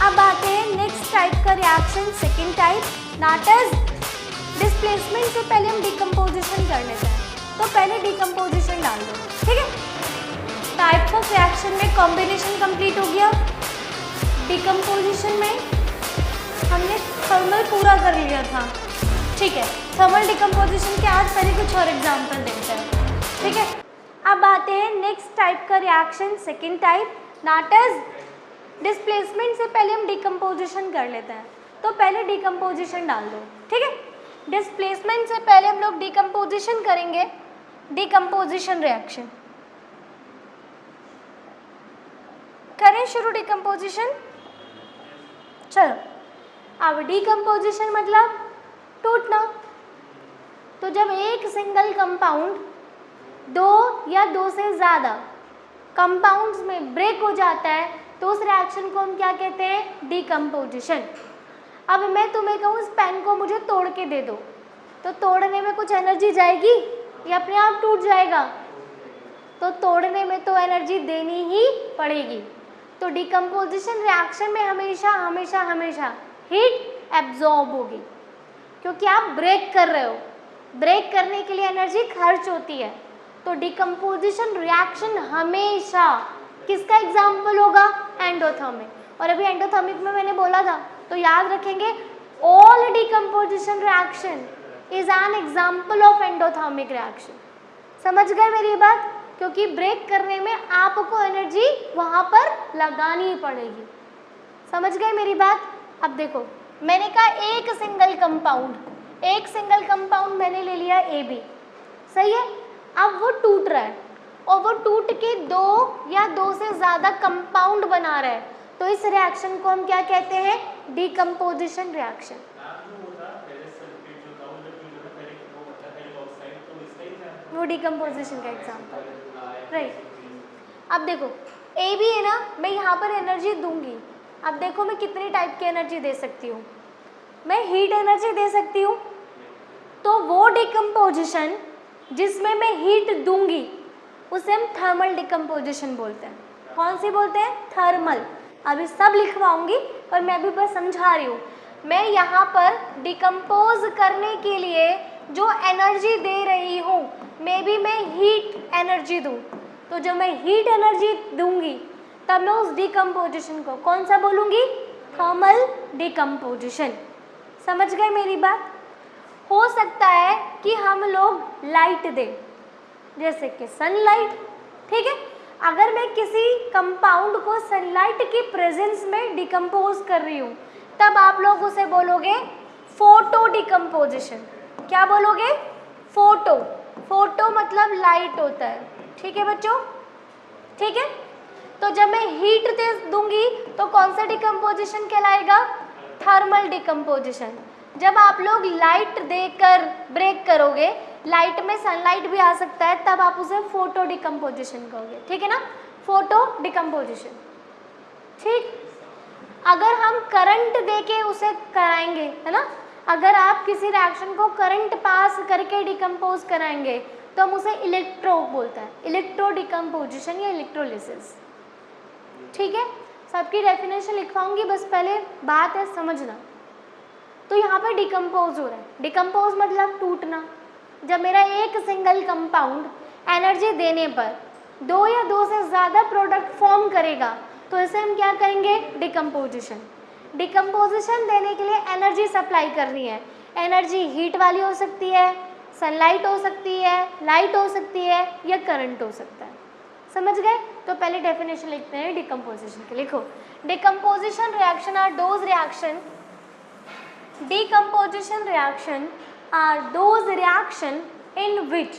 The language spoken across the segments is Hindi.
अब आते हैं नेक्स्ट टाइप का reaction, second type, that is displacement से पहले हम डिकम्पोजिशन कर लेते हैं। तो पहले डिकम्पोजिशन डाल दो, ठीक है। टाइप ऑफ रिएक्शन में कॉम्बिनेशन कंप्लीट हो गया, डिकम्पोजिशन में हमने थर्मल पूरा कर लिया था, ठीक है। थर्मल डिकम्पोजिशन के आज पहले कुछ और एग्जाम्पल देखते हैं, ठीक है। अब आते हैं नेक्स्ट टाइप का reaction, second type, that is displacement से पहले हम डिकम्पोजिशन कर लेते हैं। तो पहले डिकम्पोजिशन डाल दो, ठीक है। डिस्प्लेसमेंट से पहले हम लोग डिकम्पोजिशन करेंगे, डिकम्पोजिशन रिएक्शन करें शुरू। डिकम्पोजिशन चलो। अब डिकम्पोजिशन मतलब टूटना। तो जब एक सिंगल कंपाउंड दो या दो से ज़्यादा कंपाउंड्स में ब्रेक हो जाता है तो उस रिएक्शन को हम क्या कहते हैं, डिकम्पोजिशन। अब मैं तुम्हें कहूँ इस पेन को मुझे तोड़ के दे दो, तो तोड़ने में कुछ एनर्जी जाएगी या अपने आप टूट जाएगा? तो तोड़ने में तो एनर्जी देनी ही पड़ेगी। तो डिकम्पोजिशन रिएक्शन में हमेशा हमेशा हमेशा हीट एब्जॉर्ब होगी, क्योंकि आप ब्रेक कर रहे हो। ब्रेक करने के लिए एनर्जी खर्च होती है। तो डिकम्पोजिशन रिएक्शन हमेशा किसका एग्जाम्पल होगा, एंडोथर्मिक। और अभी एंडोथर्मिक में मैंने बोला था, तो याद रखेंगे all decomposition reaction is an example of endothermic reaction. समझ गए मेरी बात? क्योंकि ब्रेक करने में आपको एनर्जी वहाँ पर लगानी पड़ेगी। समझ गए मेरी बात? अब देखो, मैंने कहा एक सिंगल कंपाउंड मैंने ले लिया AB, सही है। अब वो टूट रहा है और वो टूट के दो या दो से ज़्यादा कंपाउंड बना रहा है, तो इस रिएक्शन को हम क्या कहते हैं, डिकम्पोजिशन रिएक्शन। वो डिकम्पोजिशन का एग्जाम्पल, राइट। अब देखो AB है ना, मैं यहाँ पर एनर्जी दूंगी। अब देखो मैं कितनी टाइप की एनर्जी दे सकती हूँ, मैं हीट एनर्जी दे सकती हूँ। तो वो डिकम्पोजिशन जिसमें मैं हीट दूंगी उसे हम थर्मल डिकम्पोजिशन बोलते हैं। कौन सी बोलते हैं? थर्मल। अभी सब लिखवाऊंगी पर मैं अभी बस समझा रही हूँ। मैं यहाँ पर डिकम्पोज करने के लिए जो एनर्जी दे रही हूँ, मे बी मैं हीट एनर्जी दूँ, तो जब मैं हीट एनर्जी दूंगी तब मैं उस डिकम्पोजिशन को कौन सा बोलूँगी, थर्मल डिकम्पोजिशन। समझ गए मेरी बात? हो सकता है कि हम लोग लाइट दें, जैसे कि सनलाइट, ठीक है। अगर मैं किसी कंपाउंड को सनलाइट की प्रेजेंस में डिकम्पोज कर रही हूँ तब आप लोग उसे बोलोगे फोटो डिकम्पोजिशन। क्या बोलोगे? फोटो। फोटो मतलब लाइट होता है, ठीक है बच्चों, ठीक है। तो जब मैं हीट दे दूंगी तो कौन सा डिकम्पोजिशन कहलाएगा, थर्मल डिकम्पोजिशन। जब आप लोग लाइट देकर ब्रेक करोगे, लाइट में सनलाइट भी आ सकता है, तब आप उसे फोटो डिकम्पोजिशन कहोगे, ठीक है ना, फोटो डिकम्पोजिशन, ठीक। अगर हम करंट देके उसे कराएंगे, है ना, अगर आप किसी रिएक्शन को करंट पास करके डिकम्पोज कराएंगे तो हम उसे इलेक्ट्रो बोलते हैं, इलेक्ट्रो डिकम्पोजिशन या इलेक्ट्रोलिसिस, ठीक है। सबकी डेफिनेशन लिखवाऊंगी, बस पहले बात है समझना। तो यहाँ पे डिकम्पोज हो रहा है, डिकम्पोज मतलब टूटना। जब मेरा एक सिंगल कंपाउंड एनर्जी देने पर दो या दो से ज़्यादा प्रोडक्ट फॉर्म करेगा तो इसे हम क्या कहेंगे, डिकम्पोजिशन। डिकम्पोजिशन देने के लिए एनर्जी सप्लाई करनी है। एनर्जी हीट वाली हो सकती है, सनलाइट हो सकती है, लाइट हो सकती है या करंट हो सकता है। समझ गए? तो पहले डेफिनेशन लिखते हैं डिकम्पोजिशन के। लिखो, decomposition reaction are those reaction, decomposition reaction are those reaction in which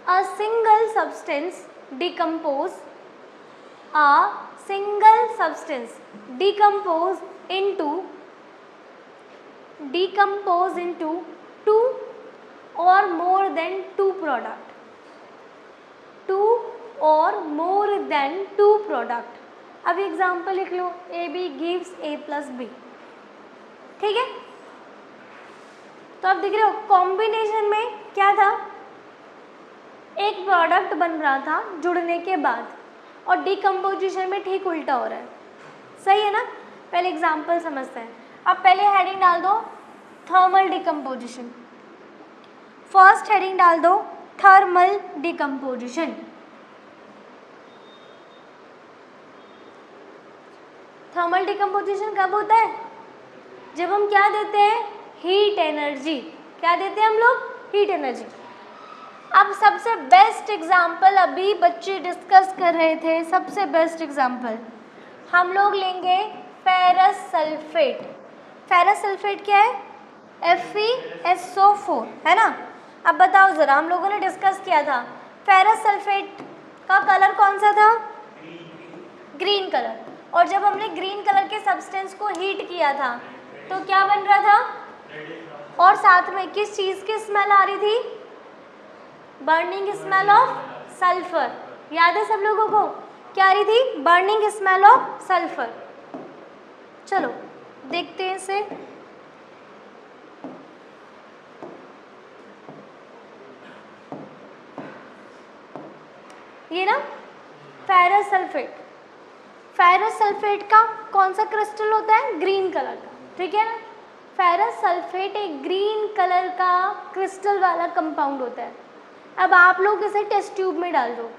a single substance decompose into two or more than two product। अब एग्जाम्पल लिख लो, AB gives A+B, ठीक है। तो अब देख रहे हो कॉम्बिनेशन में क्या था, एक प्रोडक्ट बन रहा था जुड़ने के बाद और डिकम्पोजिशन में ठीक उल्टा हो रहा है, सही है ना। पहले एग्जांपल समझते हैं। अब पहले हेडिंग डाल दो थर्मल डिकम्पोजिशन, फर्स्ट हेडिंग डाल दो थर्मल डिकम्पोजिशन। थर्मल डिकम्पोजिशन कब होता है? जब हम क्या देते हैं? Heat energy. क्या देते हैं हम लोग? Heat energy. अब सबसे बेस्ट एग्जाम्पल अभी बच्चे डिस्कस कर रहे थे, सबसे बेस्ट एग्जाम्पल हम लोग लेंगे फेरस सल्फेट। फेरस सल्फेट क्या है? FeSO4, है ना। अब बताओ ज़रा, हम लोगों ने डिस्कस किया था फेरस सल्फेट का कलर कौन सा था? Green colour. और जब हमने ग्रीन कलर के सब्सटेंस को हीट किया था तो क्या बन रहा था? और साथ में किस चीज़ की स्मेल आ रही थी? Burning smell of sulphur. याद है सब लोगों को? क्या आ रही थी? Burning smell of sulphur. चलो देखते हैं इसे। ये ना फेरस सल्फेट, फेरस सल्फेट का कौन सा क्रिस्टल होता है? ग्रीन कलर का, ठीक है ना। फेरस सल्फेट एक ग्रीन कलर का क्रिस्टल वाला कंपाउंड होता है। अब आप लोग इसे टेस्ट ट्यूब में डाल दो।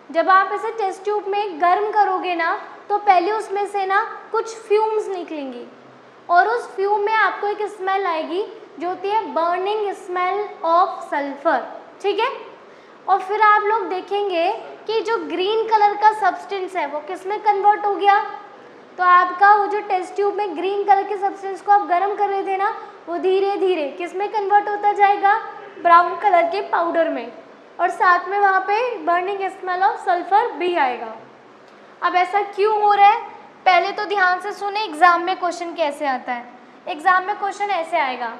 जब आप इसे टेस्ट ट्यूब में गर्म करोगे ना तो पहले उसमें से ना कुछ फ्यूम्स निकलेंगी और उस फ्यूम में आपको एक स्मेल आएगी जो होती है बर्निंग स्मेल ऑफ सल्फर, ठीक है। और फिर आप लोग देखेंगे कि जो ग्रीन कलर का सब्सटेंस है वो किस में कन्वर्ट हो गया? तो आपका वो जो टेस्ट ट्यूब में ग्रीन कलर के सब्सटेंस को आप गर्म कर रहे थे ना, वो धीरे धीरे किस में कन्वर्ट होता जाएगा? ब्राउन कलर के पाउडर में। और साथ में वहाँ पे बर्निंग स्मेल ऑफ सल्फर भी आएगा। अब ऐसा क्यों हो रहा है? पहले तो ध्यान से सुने एग्जाम में क्वेश्चन कैसे आता है। एग्जाम में क्वेश्चन ऐसे आएगा,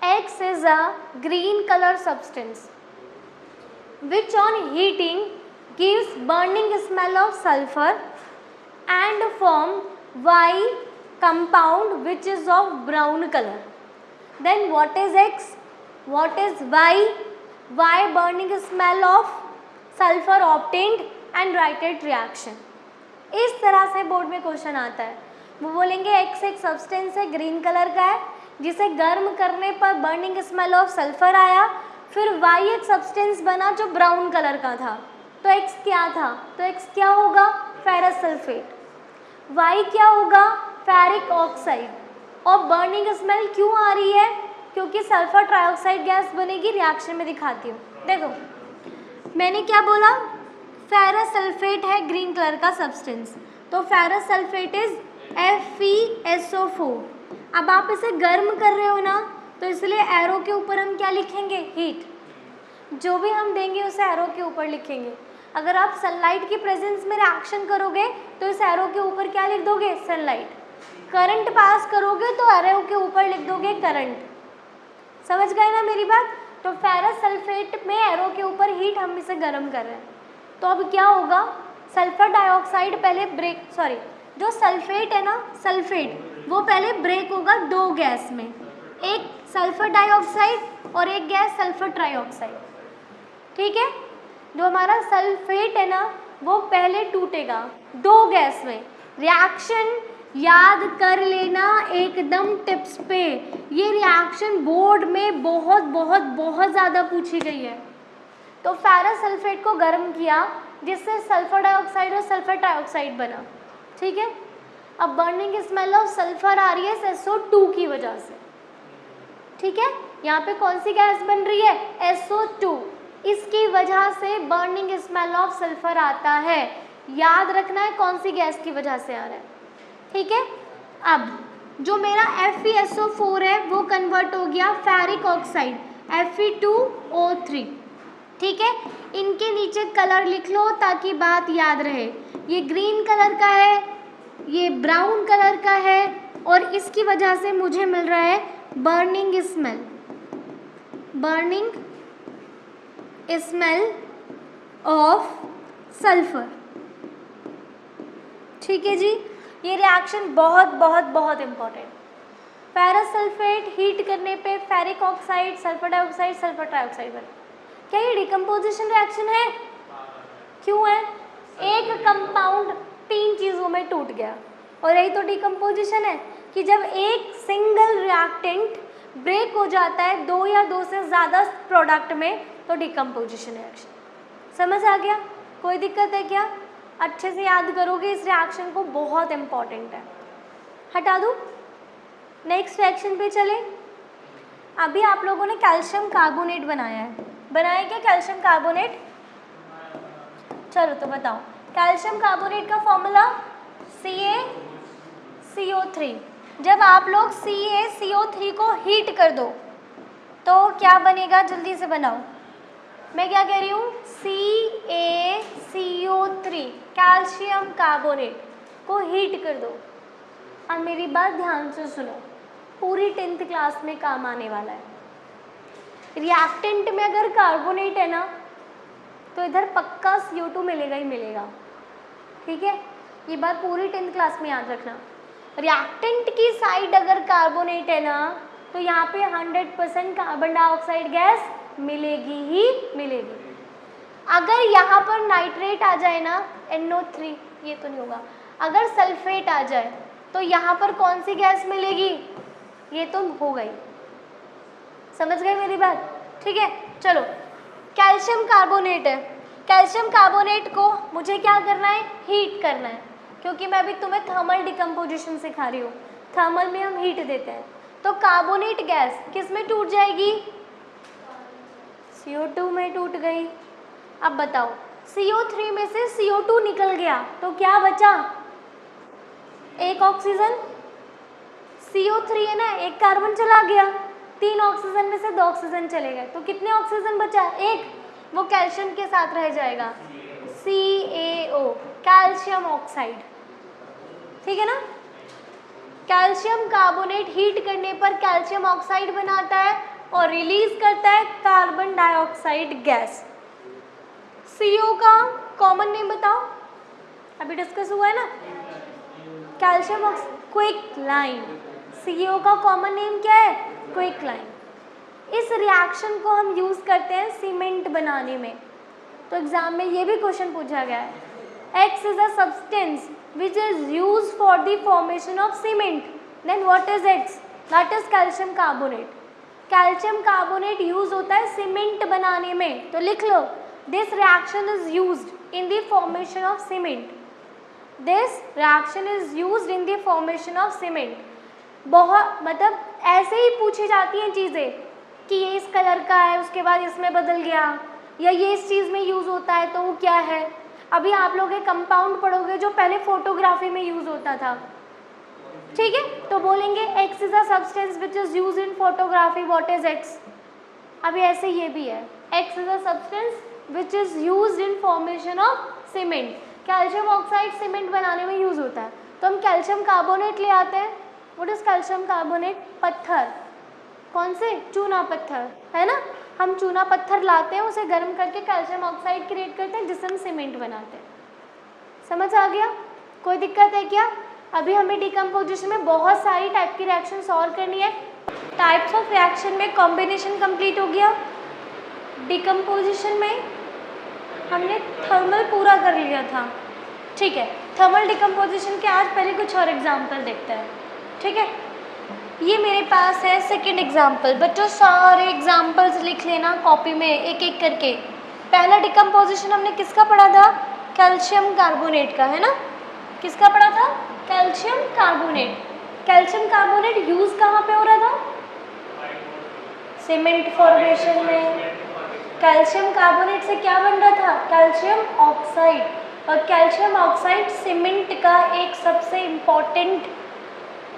X is a green colour substance which on heating gives burning smell of sulfur and form Y compound which is of brown color. Then what is X? What is Y? Y burning smell of sulfur obtained and write it reaction. इस तरह से बोर्ड में क्वेश्चन आता है। वो बोलेंगे X एक सब्सटेंस है, ग्रीन कलर का है, जिसे गर्म करने पर बर्निंग स्मेल ऑफ सल्फर आया। फिर Y एक सब्सटेंस बना जो ब्राउन कलर का था। तो X क्या था? तो X क्या होगा? Ferrous sulphate. Y क्या होगा? Ferric oxide. और बर्निंग स्मेल क्यों आ रही है? क्योंकि सल्फर ट्राइऑक्साइड गैस बनेगी। रिएक्शन में दिखाती हूँ। देखो मैंने क्या बोला? फेरस सल्फेट है ग्रीन कलर का सब्सटेंस, तो फेरस सल्फेट इज FeSO4। अब आप इसे गर्म कर रहे हो ना, तो इसलिए एरो के ऊपर हम क्या लिखेंगे? हीट। जो भी हम देंगे उसे एरो के ऊपर लिखेंगे। अगर आप सनलाइट की प्रेजेंस में रिएक्शन करोगे तो इस एरो के ऊपर क्या लिख दोगे? सनलाइट। करंट पास करोगे तो एरो के ऊपर लिख दोगे करंट। समझ गए ना मेरी बात? तो फेरस सल्फेट में एरो के ऊपर हीट, हम इसे गर्म कर रहे हैं। तो अब क्या होगा? सल्फर डाइऑक्साइड पहले ब्रेक, सॉरी जो सल्फेट है ना, सल्फेट वो पहले ब्रेक होगा दो गैस में, एक सल्फर डाइऑक्साइड और एक गैस सल्फर ट्राइऑक्साइड, ठीक है। जो हमारा सल्फेट है ना वो पहले टूटेगा दो गैस में। रिएक्शन याद कर लेना एकदम टिप्स पे, ये रिएक्शन बोर्ड में बहुत बहुत बहुत ज़्यादा पूछी गई है। तो फेरस सल्फेट को गर्म किया जिससे सल्फर डाइऑक्साइड और सल्फर ट्राइऑक्साइड बना, ठीक है। अब बर्निंग स्मेल ऑफ सल्फर आ रही है SO2 की वजह से, ठीक है। यहाँ पे कौन सी गैस बन रही है? SO2। इसकी वजह से बर्निंग स्मेल ऑफ सल्फर आता है। याद रखना है कौन सी गैस की वजह से आ रहा है, ठीक है। अब जो मेरा FeSO4 है वो कन्वर्ट हो गया फेरिक ऑक्साइड Fe2O3, ठीक है। इनके नीचे कलर लिख लो ताकि बात याद रहे। ये ग्रीन कलर का है, ये ब्राउन कलर का है, और इसकी वजह से मुझे मिल रहा है burning smell, burning smell of sulphur, ठीक है जी। ये रिएक्शन बहुत बहुत बहुत इम्पोर्टेंट। फेरस सल्फेट हीट करने पे ferric oxide, sulphur dioxide, sulphur trioxide बना। क्या ये डिकम्पोजिशन रिएक्शन है? क्यों है? एक कंपाउंड 3 चीज़ों में टूट गया, और यही तो डिकम्पोजिशन है कि जब एक सिंगल रिएक्टेंट ब्रेक हो जाता है 2 या 2 से ज़्यादा प्रोडक्ट में, तो डिकम्पोजिशन रिएक्शन। समझ आ गया? कोई दिक्कत है क्या? अच्छे से याद करोगे इस रिएक्शन को, बहुत इंपॉर्टेंट है। हटा दूँ? नेक्स्ट रिएक्शन पे चले। अभी आप लोगों ने कैल्शियम कार्बोनेट बनाया है, बनाया क्या कैल्शियम कार्बोनेट? चलो तो बताओ, कैल्शियम कार्बोनेट का फॉर्मूला CaCO3। जब आप लोग CaCO3 को हीट कर दो तो क्या बनेगा? जल्दी से बनाओ। मैं क्या कह रही हूँ? CaCO3 कैल्शियम कार्बोनेट को हीट कर दो। अब मेरी बात ध्यान से सुनो, पूरी 10th क्लास में काम आने वाला है। रिएक्टेंट में अगर कार्बोनेट है ना, तो इधर पक्का CO2 मिलेगा ही मिलेगा। ठीक है, ये बात पूरी 10th क्लास में याद रखना। रिएक्टेंट की साइड अगर कार्बोनेट है ना, तो यहाँ पे 100% कार्बन डाइऑक्साइड गैस मिलेगी ही मिलेगी। अगर यहाँ पर नाइट्रेट आ जाए ना, NO3, ये तो नहीं होगा, अगर सल्फेट आ जाए तो यहाँ पर कौन सी गैस मिलेगी? ये तो होगा ही। समझ गए मेरी बात? ठीक है, चलो कैल्शियम कार्बोनेट है, कैल्शियम कार्बोनेट को मुझे क्या करना है? हीट करना है, क्योंकि मैं अभी तुम्हें थर्मल डिकम्पोजिशन सिखा रही हूँ। थर्मल में हम हीट देते हैं, तो कार्बोनेट गैस किस में टूट जाएगी? CO2 में टूट गई। अब बताओ, CO3 में से CO2 निकल गया तो क्या बचा? एक ऑक्सीजन। CO3 है ना, एक कार्बन चला गया, 3 ऑक्सीजन में से 2 ऑक्सीजन चले गए, तो कितने ऑक्सीजन बचा? एक, वो कैल्शियम के साथ रह जाएगा, CaO, कैल्शियम ऑक्साइड। ठीक है ना? कैल्शियम कार्बोनेट हीट करने पर कैल्शियम ऑक्साइड बनाता है और रिलीज करता है कार्बन डाइऑक्साइड गैस। CO का कॉमन नेम बताओ, अभी डिस्कस हुआ है ना, कैल्शियम ऑक्साइड, क्विकलाइन। CO का कॉमन नेम क्या है? क्विकलाइन। इस रिएक्शन को हम यूज़ करते हैं सीमेंट बनाने में, तो एग्जाम में ये भी क्वेश्चन पूछा गया है। X is a substance which is used for the formation of cement. Then what is X? That is calcium carbonate. Calcium carbonate use होता है सीमेंट बनाने में, तो लिख लो, this reaction is used in the formation of cement. This reaction is used in the formation of cement. बहुत मतलब ऐसे ही पूछी जाती हैं चीज़ें कि ये इस कलर का है, उसके बाद इसमें बदल गया, या ये इस चीज़ में यूज़ होता है तो वो क्या है। अभी आप लोग एक कंपाउंड पढ़ोगे जो पहले फोटोग्राफी में यूज़ होता था, ठीक है, तो बोलेंगे X is a substance which is use in photography, what is X। अभी ऐसे ये भी है, X is a substance which is use in formation of cement. Calcium oxide cement बनाने में यूज होता है, तो हम कैल्शियम कार्बोनेट ले आते हैं। What is calcium carbonate? पत्थर, कौन से? चूना पत्थर, है ना। हम चूना पत्थर लाते हैं, उसे गर्म करके कैल्शियम ऑक्साइड क्रिएट करते हैं, जिससे हम सीमेंट बनाते हैं। समझ आ गया? कोई दिक्कत है क्या? अभी हमें डिकम्पोजिशन में बहुत सारी टाइप की रिएक्शन सॉल्व करनी है। टाइप्स ऑफ रिएक्शन में कॉम्बिनेशन कंप्लीट हो गया। डिकम्पोजिशन में हमने थर्मल पूरा कर लिया था, ठीक है। थर्मल डिकम्पोजिशन के आज पहले कुछ और एग्जाम्पल देखते हैं, ठीक है। ये मेरे पास है सेकंड एग्जाम्पल। बच्चों सारे एग्जाम्पल्स लिख लेना कॉपी में एक एक करके। पहला डिकम्पोजिशन हमने किसका पढ़ा था? कैल्शियम कार्बोनेट का, है ना। किसका पढ़ा था? Calcium carbonate. Calcium carbonate use कहाँ पे हो रहा था? सीमेंट फॉर्मेशन में। कैल्शियम कार्बोनेट से क्या बन रहा था? Calcium oxide. और कैल्शियम ऑक्साइड सीमेंट का एक सबसे इम्पॉर्टेंट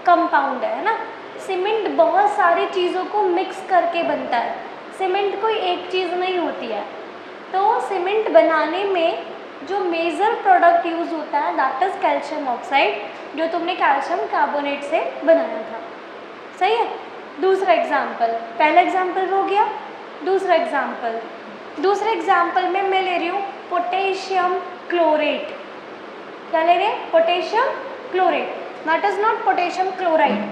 कंपाउंड है ना। सीमेंट बहुत सारी चीज़ों को मिक्स करके बनता है, सीमेंट कोई एक चीज़ नहीं होती है। तो सीमेंट बनाने में जो मेजर प्रोडक्ट यूज़ होता है दैट इज़ कैल्शियम ऑक्साइड, जो तुमने कैल्शियम कार्बोनेट से बनाया था। सही है। दूसरा एग्जाम्पल, पहला एग्जाम्पल हो गया। दूसरे एग्जाम्पल में मैं ले रही हूँ पोटेशियम क्लोरेट। क्या ले रहे हैं? Potassium chlorate, that is not potassium chloride,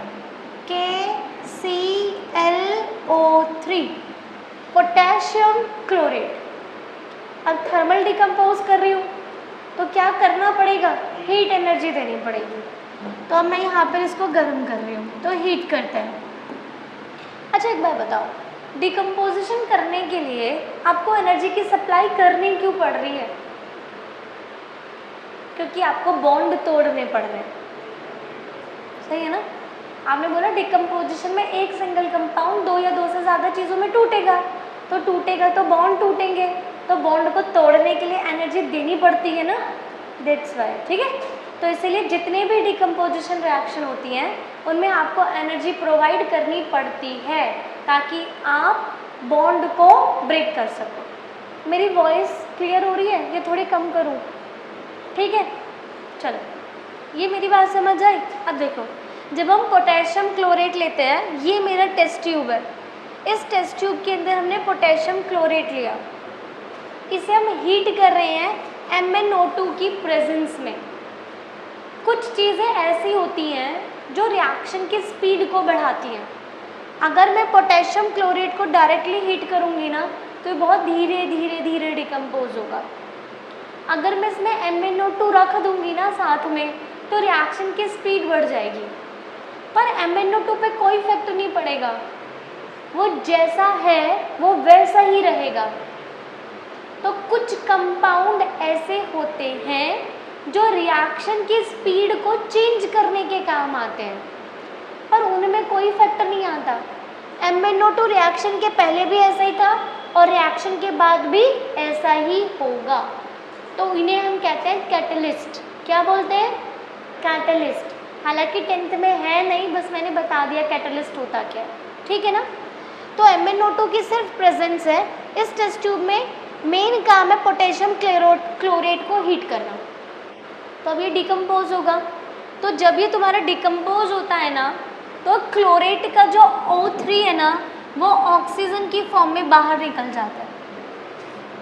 KClO3। Potassium chlorate. अब थर्मल डिकम्पोज कर रही हूँ तो क्या करना पड़ेगा, हीट एनर्जी देनी पड़ेगी। तो अब मैं यहाँ पर इसको गर्म कर रही हूँ, तो हीट करते हैं। अच्छा एक बात बताओ, डिकम्पोजिशन करने के लिए आपको एनर्जी की सप्लाई करनी क्यों पड़ रही है? क्योंकि आपको बॉन्ड तोड़ने पड़ रहे हैं, सही है ना। आपने बोला डिकम्पोजिशन में एक सिंगल कंपाउंड दो या दो से ज़्यादा चीज़ों में टूटेगा, तो टूटेगा तो बॉन्ड टूटेंगे, तो बॉन्ड को तोड़ने के लिए एनर्जी देनी पड़ती है ना, दैट्स वाई। ठीक है, तो इसीलिए जितने भी डिकम्पोजिशन रिएक्शन होती हैं उनमें आपको एनर्जी प्रोवाइड करनी पड़ती है ताकि आप बॉन्ड को ब्रेक कर सको। मेरी वॉइस क्लियर हो रही है, ये थोड़ी कम करूँ? ठीक है, चलो ये मेरी बात समझ आई। अब देखो, जब हम पोटेशियम क्लोरेट लेते हैं, ये मेरा टेस्ट ट्यूब है, इस टेस्ट ट्यूब के अंदर हमने पोटेशियम क्लोरेट लिया, इसे हम हीट कर रहे हैं MnO2 की प्रेजेंस में। कुछ चीज़ें ऐसी होती हैं जो रिएक्शन की स्पीड को बढ़ाती हैं। अगर मैं पोटेशियम क्लोरेट को डायरेक्टली हीट करूँगी ना तो ये बहुत धीरे धीरे धीरे डिकम्पोज होगा। अगर मैं इसमें MnO2 रख दूँगी ना साथ में तो रिएक्शन की स्पीड बढ़ जाएगी, पर MnO2 पे कोई इफेक्ट नहीं पड़ेगा, वो जैसा है वो वैसा ही रहेगा। तो कुछ कंपाउंड ऐसे होते हैं जो रिएक्शन की स्पीड को चेंज करने के काम आते हैं, पर उनमें कोई इफेक्ट नहीं आता। MnO2 रिएक्शन के पहले भी ऐसा ही था और रिएक्शन के बाद भी ऐसा ही होगा, तो इन्हें हम कहते हैं कैटलिस्ट। क्या बोलते हैं? कैटलिस्ट। हालांकि 10th में है नहीं, बस मैंने बता दिया कैटलिस्ट होता क्या है, ठीक है ना। तो MnO2 की सिर्फ प्रेजेंस है इस टेस्ट ट्यूब में, मेन काम है पोटेशियम क्लोरेट को हीट करना। तो अब ये डिकम्पोज होगा, तो जब ये तुम्हारा डिकम्पोज होता है ना तो क्लोरेट का जो O3 है ना वो ऑक्सीजन की फॉर्म में बाहर निकल जाता है।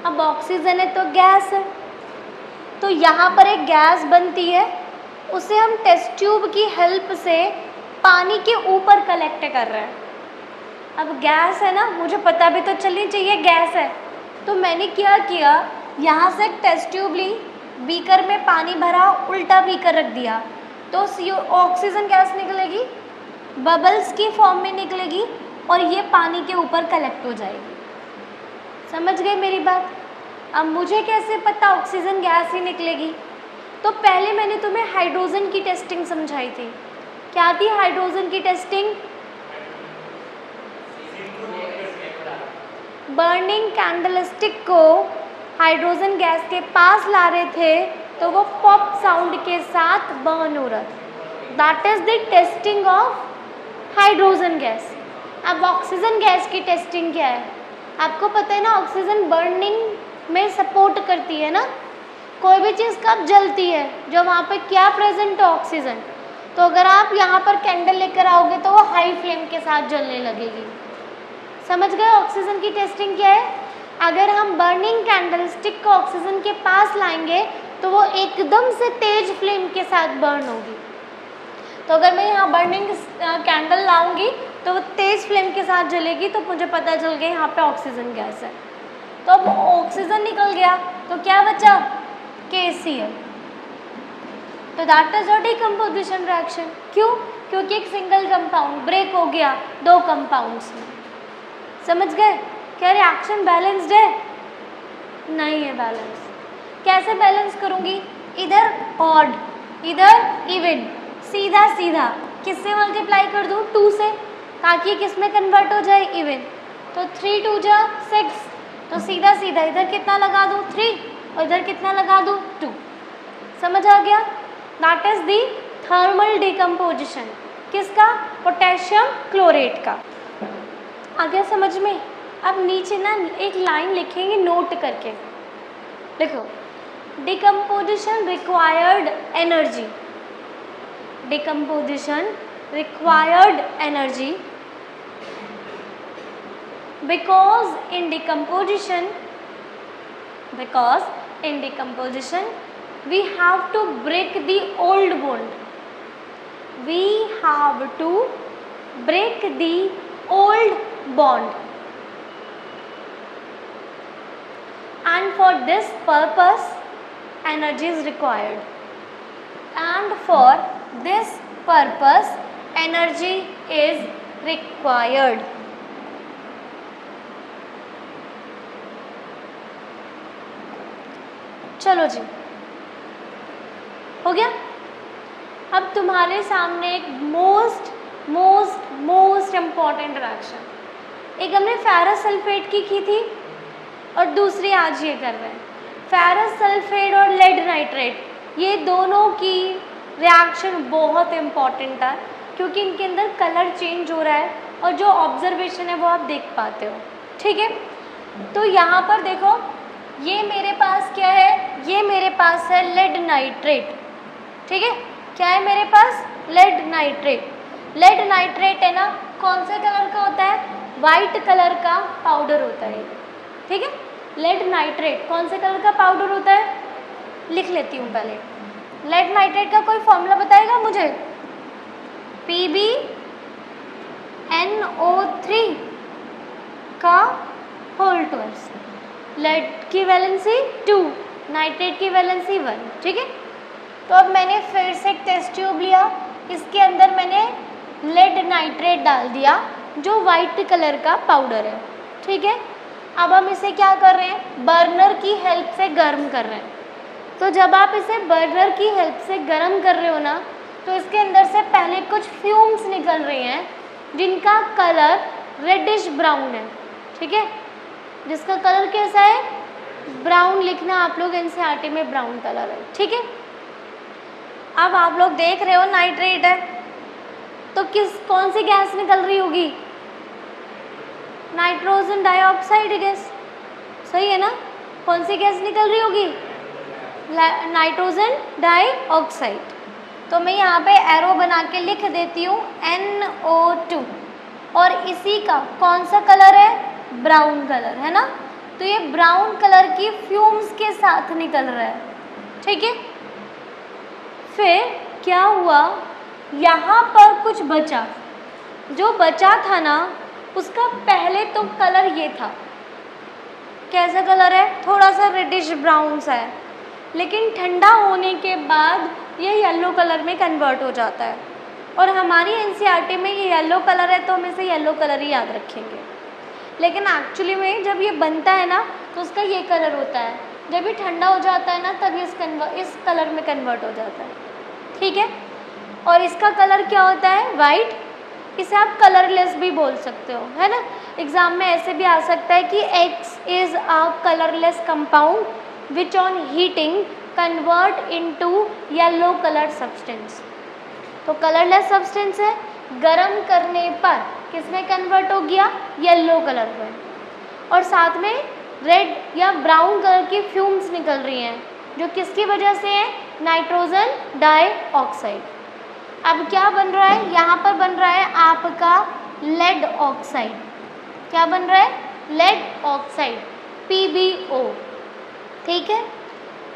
अब ऑक्सीजन है तो गैस है, तो यहाँ पर एक गैस बनती है, उसे हम टेस्ट ट्यूब की हेल्प से पानी के ऊपर कलेक्ट कर रहे हैं। अब गैस है ना, मुझे पता भी तो चलनी चाहिए गैस है, तो मैंने क्या किया, यहाँ से एक टेस्ट ट्यूब ली, बीकर में पानी भरा, उल्टा बीकर रख दिया, तो ऑक्सीजन गैस निकलेगी, बबल्स की फॉर्म में निकलेगी और ये पानी के ऊपर कलेक्ट हो जाएगी। समझ गए मेरी बात? अब मुझे कैसे पता ऑक्सीजन गैस ही निकलेगी? तो पहले मैंने तुम्हें हाइड्रोजन की टेस्टिंग समझाई थी। क्या थी हाइड्रोजन की टेस्टिंग? बर्निंग कैंडलस्टिक को हाइड्रोजन गैस के पास ला रहे थे तो वो पॉप साउंड के साथ बर्न हो रहा था, that is the testing of hydrogen gas. अब ऑक्सीजन गैस की टेस्टिंग क्या है? आपको पता है ना, ऑक्सीजन बर्निंग में सपोर्ट करती है ना, कोई भी चीज़ कब जलती है, जब वहाँ पे क्या प्रेजेंट है, ऑक्सीजन। तो अगर आप यहाँ पर कैंडल लेकर आओगे तो वो हाई फ्लेम के साथ जलने लगेगी। समझ गए ऑक्सीजन की टेस्टिंग क्या है? अगर हम बर्निंग कैंडल स्टिक को ऑक्सीजन के पास लाएंगे तो वो एकदम से तेज फ्लेम के साथ बर्न होगी। तो अगर मैं यहाँ बर्निंग कैंडल लाऊंगी तो वो तेज फ्लेम के साथ जलेगी, तो मुझे पता चल गया यहाँ पे ऑक्सीजन गैस है। तो अब ऑक्सीजन निकल गया तो क्या बचा? KCl। तो that is a decomposition reaction. क्यों? क्योंकि एक सिंगल कंपाउंड ब्रेक हो गया दो कंपाउंड्स में। समझ गए? क्या रिएक्शन बैलेंस्ड है? नहीं है बैलेंस। कैसे बैलेंस करूँगी? इधर ऑड, इधर इवन, सीधा सीधा किससे मल्टीप्लाई कर दूँ? 2 से, ताकि किस में कन्वर्ट हो जाए? इवन। तो 3 2 जा 6, तो सीधा सीधा इधर कितना लगा दूँ? 3, और इधर कितना लगा दूँ? 2। समझ आ गया? That is the thermal decomposition. किसका? पोटेशियम क्लोरेट का। आ गया समझ में? अब नीचे ना एक लाइन लिखेंगे नोट करके, देखो, decomposition required energy, decomposition required energy because in decomposition we have to break the old bond, we have to break the old bond, and for this purpose energy is required, and for this purpose energy is required. चलो जी, हो गया। अब तुम्हारे सामने एक most most most important reaction, एक हमने फेरस सल्फेट की थी और दूसरी आज ये कर रहे हैं। फेरस सल्फेट और लेड नाइट्रेट, ये दोनों की रिएक्शन बहुत इम्पॉर्टेंट है क्योंकि इनके अंदर कलर चेंज हो रहा है और जो ऑब्जर्वेशन है वो आप देख पाते हो, ठीक है। तो यहाँ पर देखो, ये मेरे पास क्या है, ये मेरे पास है लेड नाइट्रेट, ठीक है। क्या है मेरे पास, लेड नाइट्रेट। लेड नाइट्रेट है ना, कौन से कलर का होता है, वाइट कलर का पाउडर होता है, ठीक है। लेड नाइट्रेट कौन से कलर का पाउडर होता है, लिख लेती हूँ पहले। लेड नाइट्रेट का कोई फॉर्मूला बताएगा मुझे, PbNO3 का होल ट्वाइस, लेड की वैलेंसी 2, नाइट्रेट की वैलेंसी 1, ठीक है। तो अब मैंने फिर से एक टेस्ट ट्यूब लिया, इसके अंदर मैंने लेड नाइट्रेट डाल दिया जो वाइट कलर का पाउडर है, ठीक है। अब हम इसे क्या कर रहे हैं, बर्नर की हेल्प से गर्म कर रहे हैं। तो जब आप इसे बर्नर की हेल्प से गर्म कर रहे हो ना, तो इसके अंदर से पहले कुछ फ्यूम्स निकल रहे हैं जिनका कलर रेडिश ब्राउन है, ठीक है। जिसका कलर कैसा है, ब्राउन लिखना आप लोग एनसीईआरटी में, ब्राउन कलर है, ठीक है। अब आप लोग देख रहे हो नाइट्रेट है, तो कौन सी गैस निकल रही होगी, नाइट्रोजन डाइऑक्साइड गैस, सही है ना। कौन सी गैस निकल रही होगी, नाइट्रोजन डाइऑक्साइड। तो मैं यहाँ पे एरो बना के लिख देती हूँ NO2, और इसी का कौन सा कलर है, ब्राउन कलर है ना। तो ये ब्राउन कलर की फ्यूम्स के साथ निकल रहा है, ठीक है। फिर क्या हुआ, यहाँ पर कुछ बचा, जो बचा था ना उसका पहले तो कलर ये था, कैसा कलर है, थोड़ा सा रेडिश ब्राउन सा है, लेकिन ठंडा होने के बाद ये येलो कलर में कन्वर्ट हो जाता है। और हमारी एनसीईआरटी में ये येलो कलर है तो हम इसे येलो कलर ही याद रखेंगे, लेकिन एक्चुअली में जब ये बनता है ना तो उसका ये कलर होता है, जब ये ठंडा हो जाता है ना तब इस कलर में कन्वर्ट हो जाता है, ठीक है। और इसका कलर क्या होता है, वाइट। इसे आप कलरलेस भी बोल सकते हो, है ना। एग्जाम में ऐसे भी आ सकता है कि X is a colourless compound which on heating convert into yellow colour substance. तो कलरलेस सब्सटेंस है, गर्म करने पर किसमें कन्वर्ट हो गया, येलो कलर में, और साथ में रेड या ब्राउन कलर की फ्यूम्स निकल रही हैं जो किसकी वजह से है, नाइट्रोजन डाइऑक्साइड। अब क्या बन रहा है, यहाँ पर बन रहा है आपका लेड ऑक्साइड। क्या बन रहा है, लेड ऑक्साइड, PbO, ठीक है।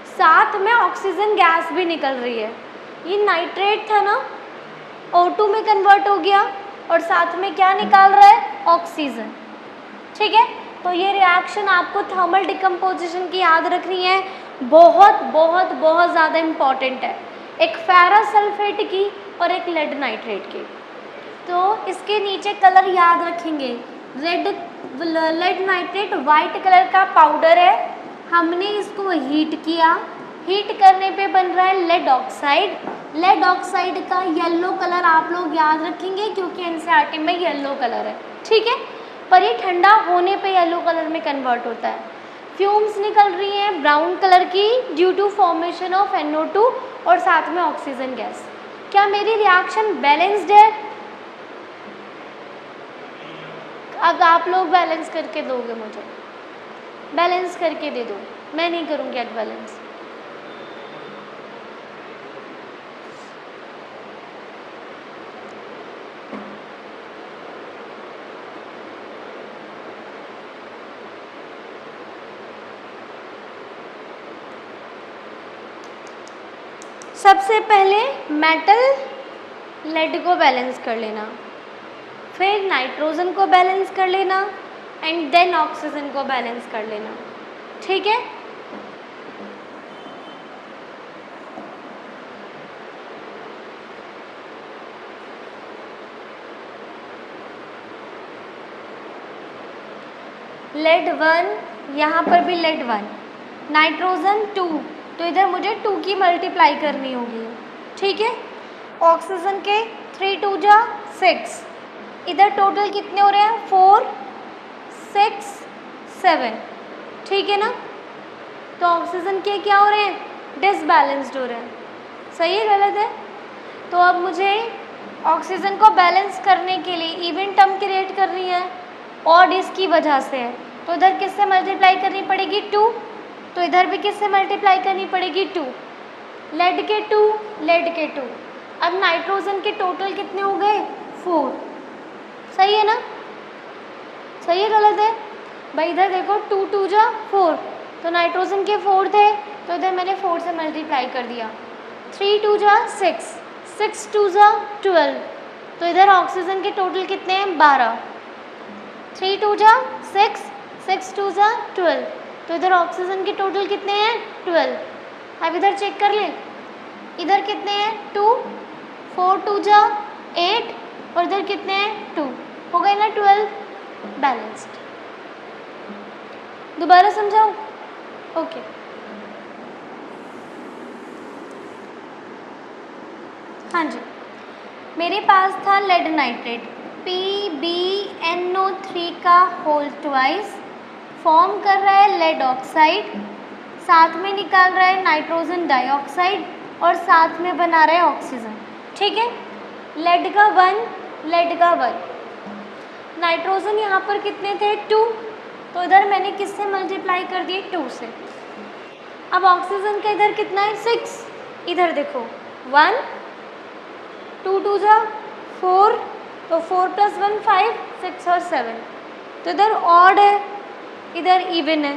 साथ में ऑक्सीजन गैस भी निकल रही है। ये नाइट्रेट था ना, O2 में कन्वर्ट हो गया और साथ में क्या निकाल रहा है, ऑक्सीजन, ठीक है। तो ये रिएक्शन आपको थर्मल डिकम्पोजिशन की याद रखनी है, बहुत बहुत बहुत ज़्यादा इम्पॉर्टेंट है। एक फेरस सल्फेट की और एक लेड नाइट्रेट की। तो इसके नीचे कलर याद रखेंगे, लेड नाइट्रेट वाइट कलर का पाउडर है, हमने इसको हीट किया, हीट करने पे बन रहा है लेड ऑक्साइड। लेड ऑक्साइड का येलो कलर आप लोग याद रखेंगे क्योंकि एनसीईआरटी में येलो कलर है, ठीक है। पर ये ठंडा होने पे येलो कलर में कन्वर्ट होता है। फ्यूम्स निकल रही हैं ब्राउन कलर की due to formation of NO2 और साथ में ऑक्सीजन गैस। क्या मेरी रिएक्शन बैलेंस्ड है? अब आप लोग बैलेंस करके दोगे मुझे, बैलेंस करके दे दो, मैं नहीं करूँगी एट बैलेंस। सबसे पहले मेटल लेड को बैलेंस कर लेना, फिर नाइट्रोजन को बैलेंस कर लेना एंड देन ऑक्सीजन को बैलेंस कर लेना, ठीक है। लेड 1, यहाँ पर भी लेड 1, नाइट्रोजन 2, तो इधर मुझे 2 की मल्टीप्लाई करनी होगी, ठीक है। ऑक्सीजन के 3 2 जा 6, इधर टोटल कितने हो रहे हैं 4 6 7, ठीक है ना। तो ऑक्सीजन के क्या हो रहे हैं डिसबैलेंस्ड हो रहे हैं, सही है गलत है। तो अब मुझे ऑक्सीजन को बैलेंस करने के लिए इवन टर्म क्रिएट करनी है, ऑड इसकी वजह से है, तो इधर किससे मल्टीप्लाई करनी पड़ेगी 2, तो इधर भी किससे मल्टीप्लाई करनी पड़ेगी 2, लेड के 2 लेड के 2। अब नाइट्रोजन के टोटल कितने हो गए 4, सही है ना, सही है गलत है भाई। इधर देखो 2 2 जा 4, तो नाइट्रोजन के 4 थे, तो इधर मैंने 4 से मल्टीप्लाई कर दिया। 3 2 जा 6 6 2 जा 12, तो इधर ऑक्सीजन के टोटल कितने हैं 12। 3 2 जा 6 6 2 जा 12, तो इधर ऑक्सीजन के टोटल कितने हैं 12। अब इधर चेक कर लें, इधर कितने हैं 2, 4 2 जा 8, और इधर कितने हैं 2, हो गए ना 12 बैलेंस्ड। दोबारा समझाऊं, ओके। हाँ जी, मेरे पास था लेड नाइट्रेट PbNO3 का होल ट्वाइस, फॉर्म कर रहा है लेड ऑक्साइड, साथ में निकाल रहा है नाइट्रोजन डाइऑक्साइड, और साथ में बना रहा है ऑक्सीजन, ठीक है। लेड का 1 लेड का 1, नाइट्रोजन यहाँ पर कितने थे 2, तो इधर मैंने किससे मल्टीप्लाई कर दिए 2 से। अब ऑक्सीजन का इधर कितना है 6, इधर देखो 1 2 2 जा 4, तो 4 + 1 5 6 और 7, तो इधर ऑड है इधर इवन है,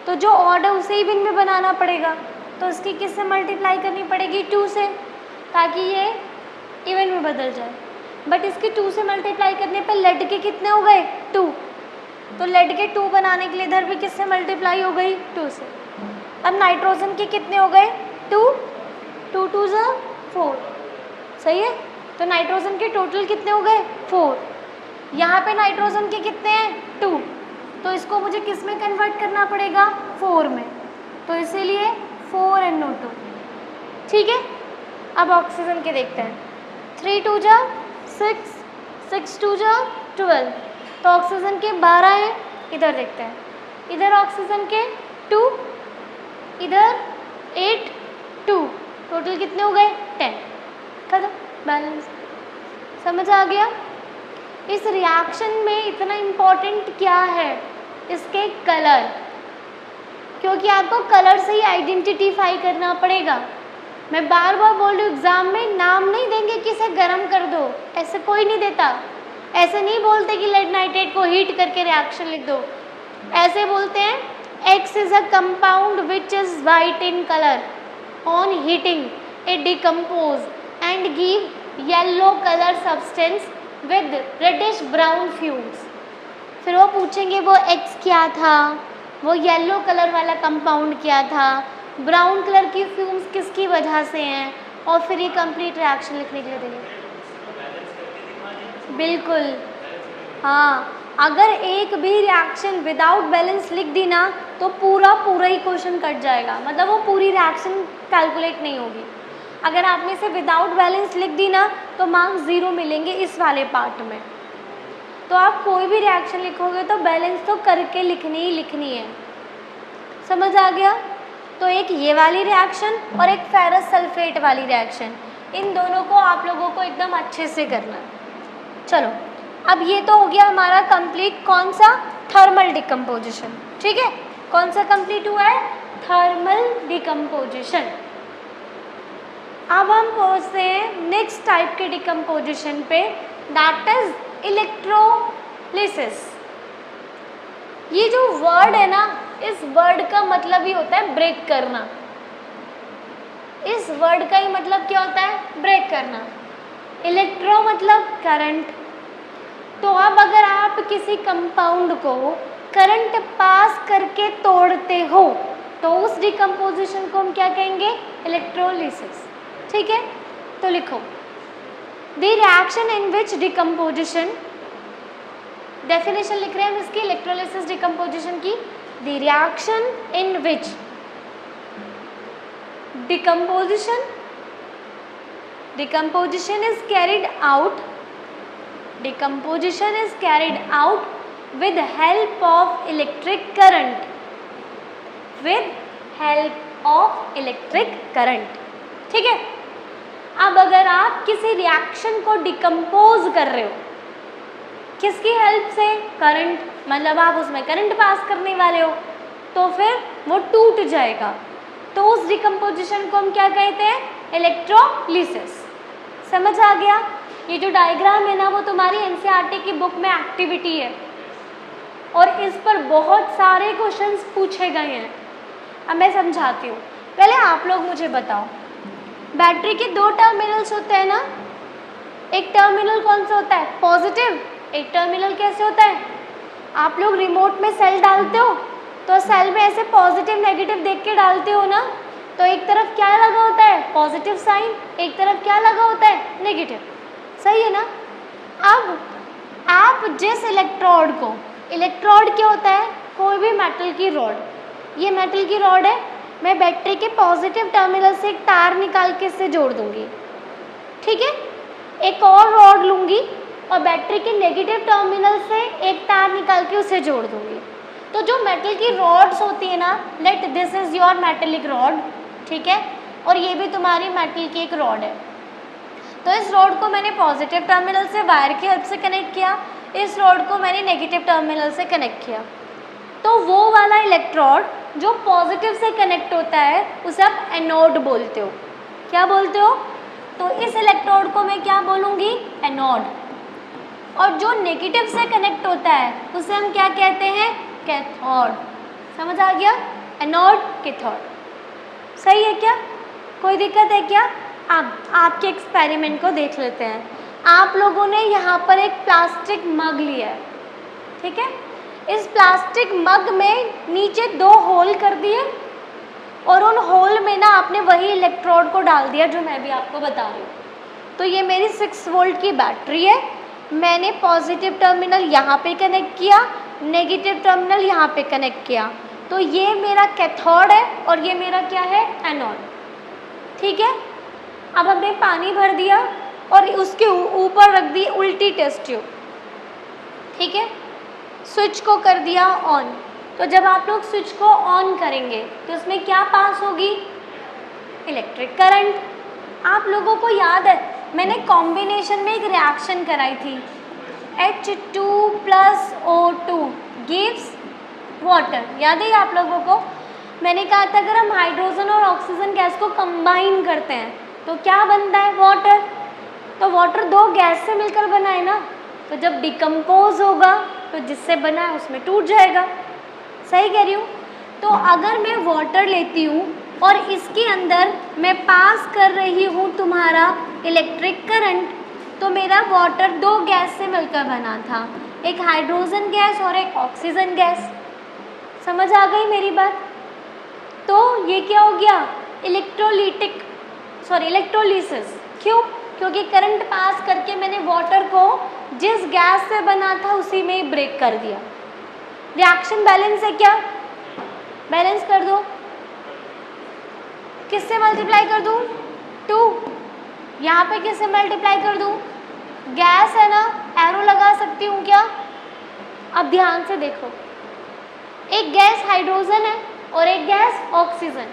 तो जो ऑड है उसे इवन में बनाना पड़ेगा, तो इसकी किससे मल्टीप्लाई करनी पड़ेगी 2 से, ताकि ये इवन में बदल जाए। बट इसके 2 से मल्टीप्लाई करने पे लेड के कितने हो गए 2, तो लेड के 2 बनाने के लिए इधर भी किससे मल्टीप्लाई हो गई 2 से। अब नाइट्रोजन के कितने हो गए 2 2 2 जा 4, सही है। तो नाइट्रोजन के टोटल कितने हो गए 4, यहाँ पे नाइट्रोजन के कितने हैं 2, तो इसको मुझे किस में कन्वर्ट करना पड़ेगा 4 में, तो इसीलिए 4NO2, ठीक है। अब ऑक्सीजन के देखते हैं, 3 2 जा 6 6 2 जा 12, तो ऑक्सीजन के 12 हैं, इधर देखते हैं, इधर ऑक्सीजन के 2, इधर 8 2, टोटल कितने हो गए 10, खत्म बैलेंस। समझ आ गया। इस रिएक्शन में इतना इम्पोर्टेंट क्या है इसके कलर, क्योंकि आपको कलर से ही आइडेंटिफाई करना पड़ेगा। मैं बार बार बोल रही हूँ, एग्ज़ाम में नाम नहीं देंगे कि इसे गर्म कर दो, ऐसे कोई नहीं देता। ऐसे नहीं बोलते कि लेड नाइट्रेट को हीट करके रिएक्शन लिख दो, ऐसे बोलते हैं X is a compound which is white in colour, on heating it decompose and give yellow colour substance with reddish brown fumes. फिर वो पूछेंगे वो X क्या था, वो येलो कलर वाला कंपाउंड क्या था, ब्राउन कलर की फ्यूम्स किसकी वजह से हैं, और फिर ये कंप्लीट रिएक्शन लिखने के लिए देंगे। बिल्कुल हाँ, अगर एक भी रिएक्शन विदाउट बैलेंस लिख दी ना तो पूरा ही क्वेश्चन कट जाएगा, मतलब वो पूरी रिएक्शन कैलकुलेट नहीं होगी। अगर आपने इसे विदाउट बैलेंस लिख दी ना तो मार्क्स 0 मिलेंगे इस वाले पार्ट में। तो आप कोई भी रिएक्शन लिखोगे तो बैलेंस तो करके लिखनी ही लिखनी है। समझ आ गया। तो एक ये वाली रिएक्शन और एक फेरस सल्फेट वाली रिएक्शन, इन दोनों को आप लोगों को एकदम अच्छे से करना है। चलो अब ये तो हो गया हमारा कंप्लीट, कौन सा, थर्मल डिकम्पोजिशन। ठीक है, कौन सा कंप्लीट हुआ है, थर्मल डिकम्पोजिशन। अब हम पहुँचते हैं नेक्स्ट टाइप के डिकम्पोजिशन पे, दैट इज इलेक्ट्रोलिसिस। ये जो वर्ड है ना, इस वर्ड का मतलब ही होता है ब्रेक करना। इस वर्ड का ही मतलब क्या होता है, ब्रेक करना। इलेक्ट्रो मतलब करंट। तो अब अगर आप किसी कंपाउंड को करंट पास करके तोड़ते हो तो उस डिकम्पोजिशन को हम क्या कहेंगे? इलेक्ट्रोलिसिस। ठीक है, तो लिखो the reaction in which decomposition, definition लिख रहे हैं हम इसकी इलेक्ट्रोलिसिस डिकम्पोजिशन की। The reaction in which decomposition is carried out with help of electric current। ठीक है, अब अगर आप किसी रिएक्शन को डिकम्पोज कर रहे हो किसकी हेल्प से? करंट, मतलब आप उसमें करंट पास करने वाले हो तो फिर वो टूट जाएगा, तो उस डिकम्पोजिशन को हम क्या कहते हैं? इलेक्ट्रोलिसिस। समझ आ गया? ये जो डायग्राम है ना वो तुम्हारी एनसीईआरटी की बुक में एक्टिविटी है और इस पर बहुत सारे क्वेश्चंस पूछे गए हैं। अब मैं समझाती हूँ। पहले आप लोग मुझे बताओ, बैटरी के दो टर्मिनल्स होते हैं ना, एक टर्मिनल कौन सा होता है? पॉजिटिव। एक टर्मिनल कैसे होता है? आप लोग रिमोट में सेल डालते हो तो सेल में ऐसे पॉजिटिव नेगेटिव देख के डालते हो ना, तो एक तरफ क्या लगा होता है? पॉजिटिव साइन, एक तरफ क्या लगा होता है? नेगेटिव। सही है ना? अब आप जिस इलेक्ट्रोड को, इलेक्ट्रोड क्या होता है? कोई भी मेटल की रॉड, ये मेटल की रॉड है, मैं बैटरी के पॉजिटिव टर्मिनल से एक तार निकाल के इससे जोड़ दूंगी। ठीक है, एक और रॉड लूँगी और बैटरी के नेगेटिव टर्मिनल से एक तार निकाल के उसे जोड़ दूंगी। तो जो मेटल की रॉड्स होती है ना, let this is your metallic rod, ठीक है, और ये भी तुम्हारी मेटल की एक रॉड है। तो इस रॉड को मैंने पॉजिटिव टर्मिनल से वायर की हेल्प से कनेक्ट किया, इस रॉड को मैंने नेगेटिव टर्मिनल से कनेक्ट किया। तो वो वाला इलेक्ट्रोड जो पॉजिटिव से कनेक्ट होता है उसे आप एनोड बोलते हो। क्या बोलते हो? तो इस इलेक्ट्रोड को मैं क्या बोलूँगी? एनोड। और जो नेगेटिव से कनेक्ट होता है उसे हम क्या कहते हैं? कैथोड। समझ आ गया? Anode, cathode. सही है क्या? कोई दिक्कत है क्या? अब आपके एक्सपेरिमेंट को देख लेते हैं। आप लोगों ने यहाँ पर एक प्लास्टिक मग लिया है, ठीक है, इस प्लास्टिक मग में नीचे दो होल कर दिए और उन होल में ना आपने वही इलेक्ट्रोड को डाल दिया जो मैं भी आपको बता रही हूँ। तो ये मेरी 6 वोल्ट की बैटरी है, मैंने पॉजिटिव टर्मिनल यहाँ पे कनेक्ट किया, नेगेटिव टर्मिनल यहाँ पे कनेक्ट किया, तो ये मेरा कैथोड है और ये मेरा क्या है? एनोड। ठीक है, अब हमने पानी भर दिया और उसके ऊपर रख दी उल्टी टेस्ट ट्यूब, ठीक है, स्विच को कर दिया ऑन। तो जब आप लोग स्विच को ऑन करेंगे तो उसमें क्या पास होगी? Electric current. आप लोगों को याद है मैंने कॉम्बिनेशन में एक रिएक्शन कराई थी, H2 + O2 गिव्स वाटर। याद है आप लोगों को? मैंने कहा था अगर हम हाइड्रोजन और ऑक्सीजन गैस को कंबाइन करते हैं तो क्या बनता है? वाटर। तो वाटर दो गैस से मिलकर बना है ना, तो जब डिकम्पोज होगा तो जिससे बना है उसमें टूट जाएगा। सही कह रही हूँ? तो अगर मैं वाटर लेती हूँ और इसके अंदर मैं पास कर रही हूँ तुम्हारा इलेक्ट्रिक करंट, तो मेरा वाटर दो गैस से मिलकर बना था, एक हाइड्रोजन गैस और एक ऑक्सीजन गैस। समझ आ गई मेरी बात? तो ये क्या हो गया? इलेक्ट्रोलिसिस। क्यों? क्योंकि करंट पास करके मैंने वाटर को जिस गैस से बना था उसी में ही ब्रेक कर दिया। रिएक्शन बैलेंस है क्या? बैलेंस कर दो। किससे मल्टीप्लाई कर दूँ? 2। यहाँ पे किससे मल्टीप्लाई कर दूँ? गैस है ना, एरो लगा सकती हूँ क्या? अब ध्यान से देखो, एक गैस हाइड्रोजन है और एक गैस ऑक्सीजन।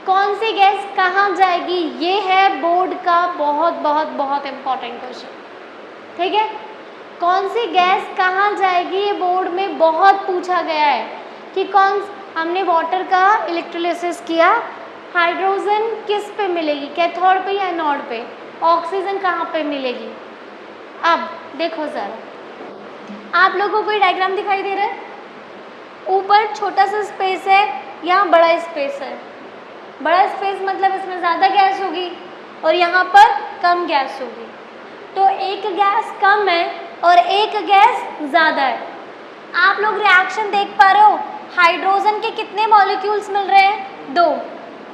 कौन सी गैस कहाँ जाएगी? ये है बोर्ड का बहुत बहुत बहुत इम्पॉर्टेंट क्वेश्चन, ठीक है। कौन सी गैस कहाँ जाएगी? ये बोर्ड में बहुत पूछा गया है कि हमने वाटर का इलेक्ट्रोलिसिस किया, हाइड्रोजन किस पे मिलेगी? कैथोड पे या एनोड पे? ऑक्सीजन कहाँ पे मिलेगी? अब देखो ज़रा, आप लोगों को ये डायग्राम दिखाई दे रहा है? ऊपर छोटा सा स्पेस है, यहाँ बड़ा स्पेस है। बड़ा स्पेस मतलब इसमें ज़्यादा गैस होगी और यहाँ पर कम गैस होगी। तो एक गैस कम है और एक गैस ज़्यादा है। आप लोग रिएक्शन देख पा रहे हो, हाइड्रोजन के कितने मॉलिक्यूल्स मिल रहे हैं? 2।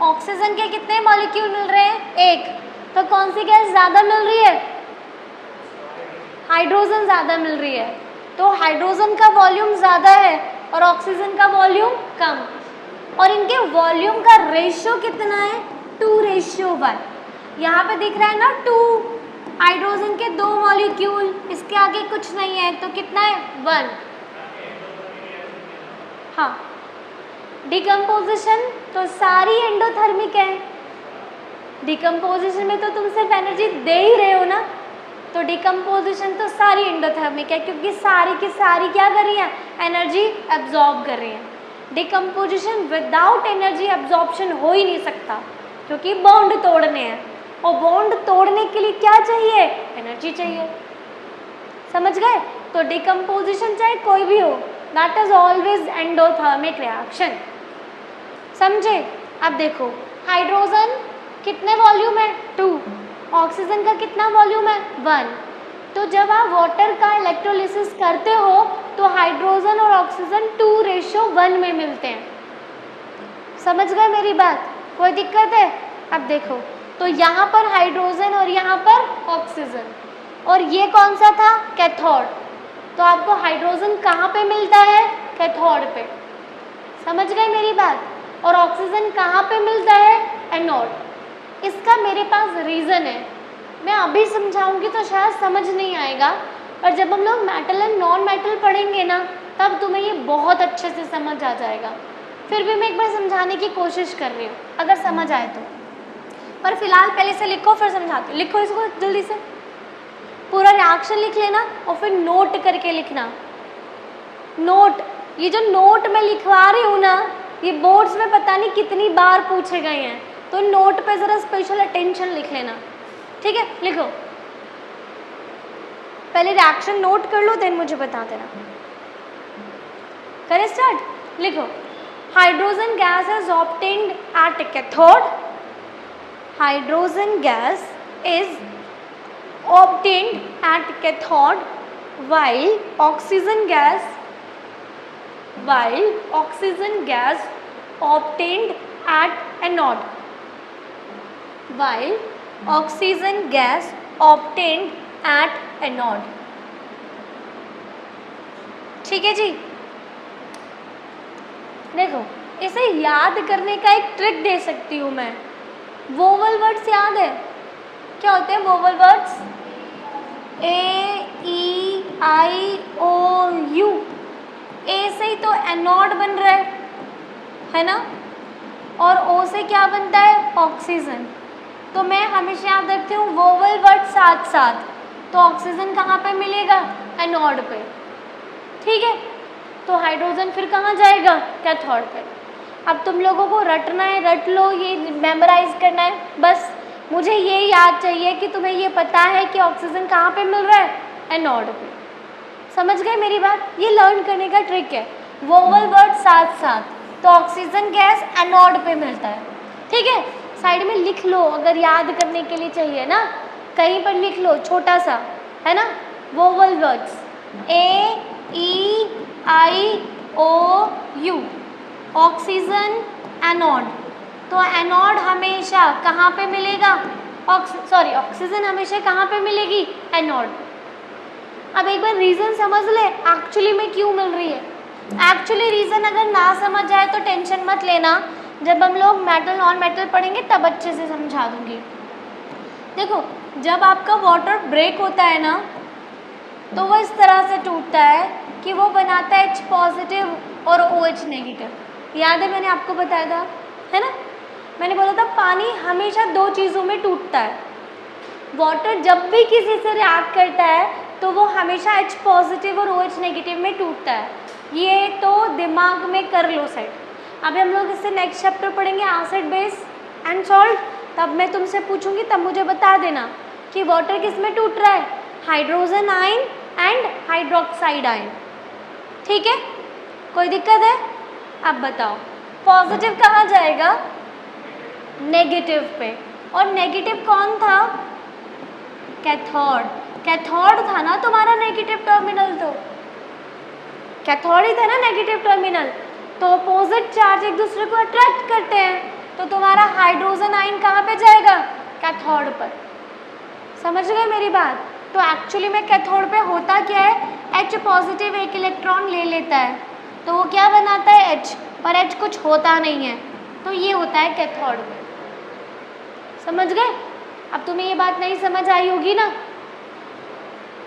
ऑक्सीजन के कितने मॉलिक्यूल मिल रहे हैं? 1। तो कौन सी गैस ज़्यादा मिल रही है? हाइड्रोजन ज़्यादा मिल रही है। तो हाइड्रोजन का वॉल्यूम ज़्यादा है और ऑक्सीजन का वॉल्यूम कम, और इनके वॉल्यूम का रेशियो कितना है? 2:1। यहाँ पे दिख रहा है ना 2, हाइड्रोजन के 2 मॉलिक्यूल, इसके आगे कुछ नहीं है, तो कितना है? 1। हाँ, डिकम्पोजिशन तो सारी एंडोथर्मिक है। डिकम्पोजिशन में तो तुम सिर्फ एनर्जी दे ही रहे हो ना, तो डिकम्पोजिशन तो सारी एंडोथर्मिक है, क्योंकि सारी की सारी क्या कर रही है? एनर्जी एब्जॉर्ब कर रही है। डिकम्पोजिशन विदाउट एनर्जी एब्जॉर्प्शन हो ही नहीं सकता, क्योंकि बॉन्ड तोड़ने हैं, और बॉन्ड तोड़ने के लिए क्या चाहिए? एनर्जी चाहिए। समझ गए? तो डिकम्पोजिशन चाहे कोई भी हो, that is always endothermic reaction. समझे? अब देखो, हाइड्रोजन कितने वॉल्यूम है? 2। ऑक्सीजन का कितना वॉल्यूम है? 1। तो जब आप वाटर का इलेक्ट्रोलिसिस करते हो तो हाइड्रोजन और ऑक्सीजन 2:1 में मिलते हैं। समझ गए मेरी बात? कोई दिक्कत है? अब देखो, तो यहाँ पर हाइड्रोजन और यहाँ पर ऑक्सीजन, और ये कौन सा था? कैथोड। तो आपको हाइड्रोजन कहाँ पे मिलता है? कैथोड पे। समझ गए मेरी बात? और ऑक्सीजन कहाँ पे मिलता है? एनोड। इसका मेरे पास रीज़न है, मैं अभी समझाऊंगी तो शायद समझ नहीं आएगा, पर जब हम लोग मेटल एंड नॉन मेटल पढ़ेंगे ना, तब तुम्हें ये बहुत अच्छे से समझ आ जाएगा। फिर भी मैं एक बार समझाने की कोशिश कर रही हूँ, अगर समझ आए तो। पर फिलहाल पहले से लिखो, फिर समझाती हूँ। लिखो इसको जल्दी से, पूरा रिएक्शन लिख लेना और फिर नोट करके लिखना। नोट, ये जो नोट मैं लिखवा रही हूँ ना, ये बोर्ड्स में पता नहीं कितनी बार पूछे गए हैं, तो नोट पे ज़रा स्पेशल अटेंशन लिख लेना, ठीक है? लिखो, पहले रिएक्शन नोट कर लो, देन मुझे बता देना। करें स्टार्ट? लिखो, hydrogen gas is obtained at cathode. Hydrogen gas is obtained at cathode while oxygen gas obtained at anode. While oxygen gas obtained at anode. ठीक है जी? देखो, इसे याद करने का एक ट्रिक दे सकती हूँ मैं। वोवल वर्ड्स याद है? क्या होते हैं वोवल वर्ड्स? A-E-I-O-U। ए से ही तो एनोड बन रहा है ना? और ओ से क्या बनता है? ऑक्सीजन। तो मैं हमेशा याद रखती हूँ वोवल वर्ड साथ साथ, तो ऑक्सीजन कहाँ पे मिलेगा? एनोड पे। ठीक है? तो हाइड्रोजन फिर कहाँ जाएगा? कैथोड पे। अब तुम लोगों को रटना है, रट लो, ये मेमोराइज करना है। बस मुझे ये याद चाहिए कि तुम्हें ये पता है कि ऑक्सीजन कहाँ पे मिल रहा है? एनोड पे। समझ गए मेरी बात? ये लर्न करने का ट्रिक है। वोवल वर्ड साथ साथ, तो ऑक्सीजन गैस एनोड पे मिलता है। ठीक है? साइड में लिख लो, अगर याद करने के लिए चाहिए ना, कहीं पर लिख लो छोटा सा, है ना? Vowel words A-E-I-O-U, oxygen anode. तो एनोड हमेशा कहाँ पे मिलेगा? ऑक्सीजन हमेशा कहाँ पे मिलेगी? एनोड। अब एक बार रीज़न समझ ले एक्चुअली में क्यों मिल रही है। एक्चुअली रीज़न अगर ना समझ आए तो टेंशन मत लेना, जब हम लोग मेटल नॉन मेटल पढ़ेंगे तब अच्छे से समझा दूंगी। देखो, जब आपका वाटर ब्रेक होता है ना, तो वो इस तरह से टूटता है कि वो बनाता है H पॉजिटिव और OH नेगेटिव। याद है मैंने आपको बताया था, है ना? मैंने बोला था पानी हमेशा दो चीज़ों में टूटता है। वाटर जब भी किसी से रिएक्ट करता है तो वो हमेशा H पॉजिटिव और OH नेगेटिव में टूटता है। ये तो दिमाग में कर लो सेट। अभी हम लोग इससे नेक्स्ट चैप्टर पढ़ेंगे एसिड बेस एंड सॉल्ट, तब मैं तुमसे पूछूंगी, तब मुझे बता देना कि वाटर किस में टूट रहा है? Hydrogen ion and hydroxide ion. ठीक है? कोई दिक्कत है? अब बताओ, पॉजिटिव कहाँ जाएगा? नेगेटिव पे। और नेगेटिव कौन था? कैथोड। कैथोड था ना तुम्हारा नेगेटिव टर्मिनल। तो कैथोड ही था ना नेगेटिव टर्मिनल, तो अपोजिट चार्ज एक दूसरे को अट्रैक्ट करते हैं, तो तुम्हारा हाइड्रोजन आयन कहाँ पे जाएगा? कैथोड पर। समझ गए मेरी बात? तो एक्चुअली में कैथोड पे होता क्या है, H पॉजिटिव एक इलेक्ट्रॉन ले लेता है, तो वो क्या बनाता है? H, पर H कुछ होता नहीं है, तो ये होता है कैथोड में। समझ गए? अब तुम्हें ये बात नहीं समझ आई होगी ना,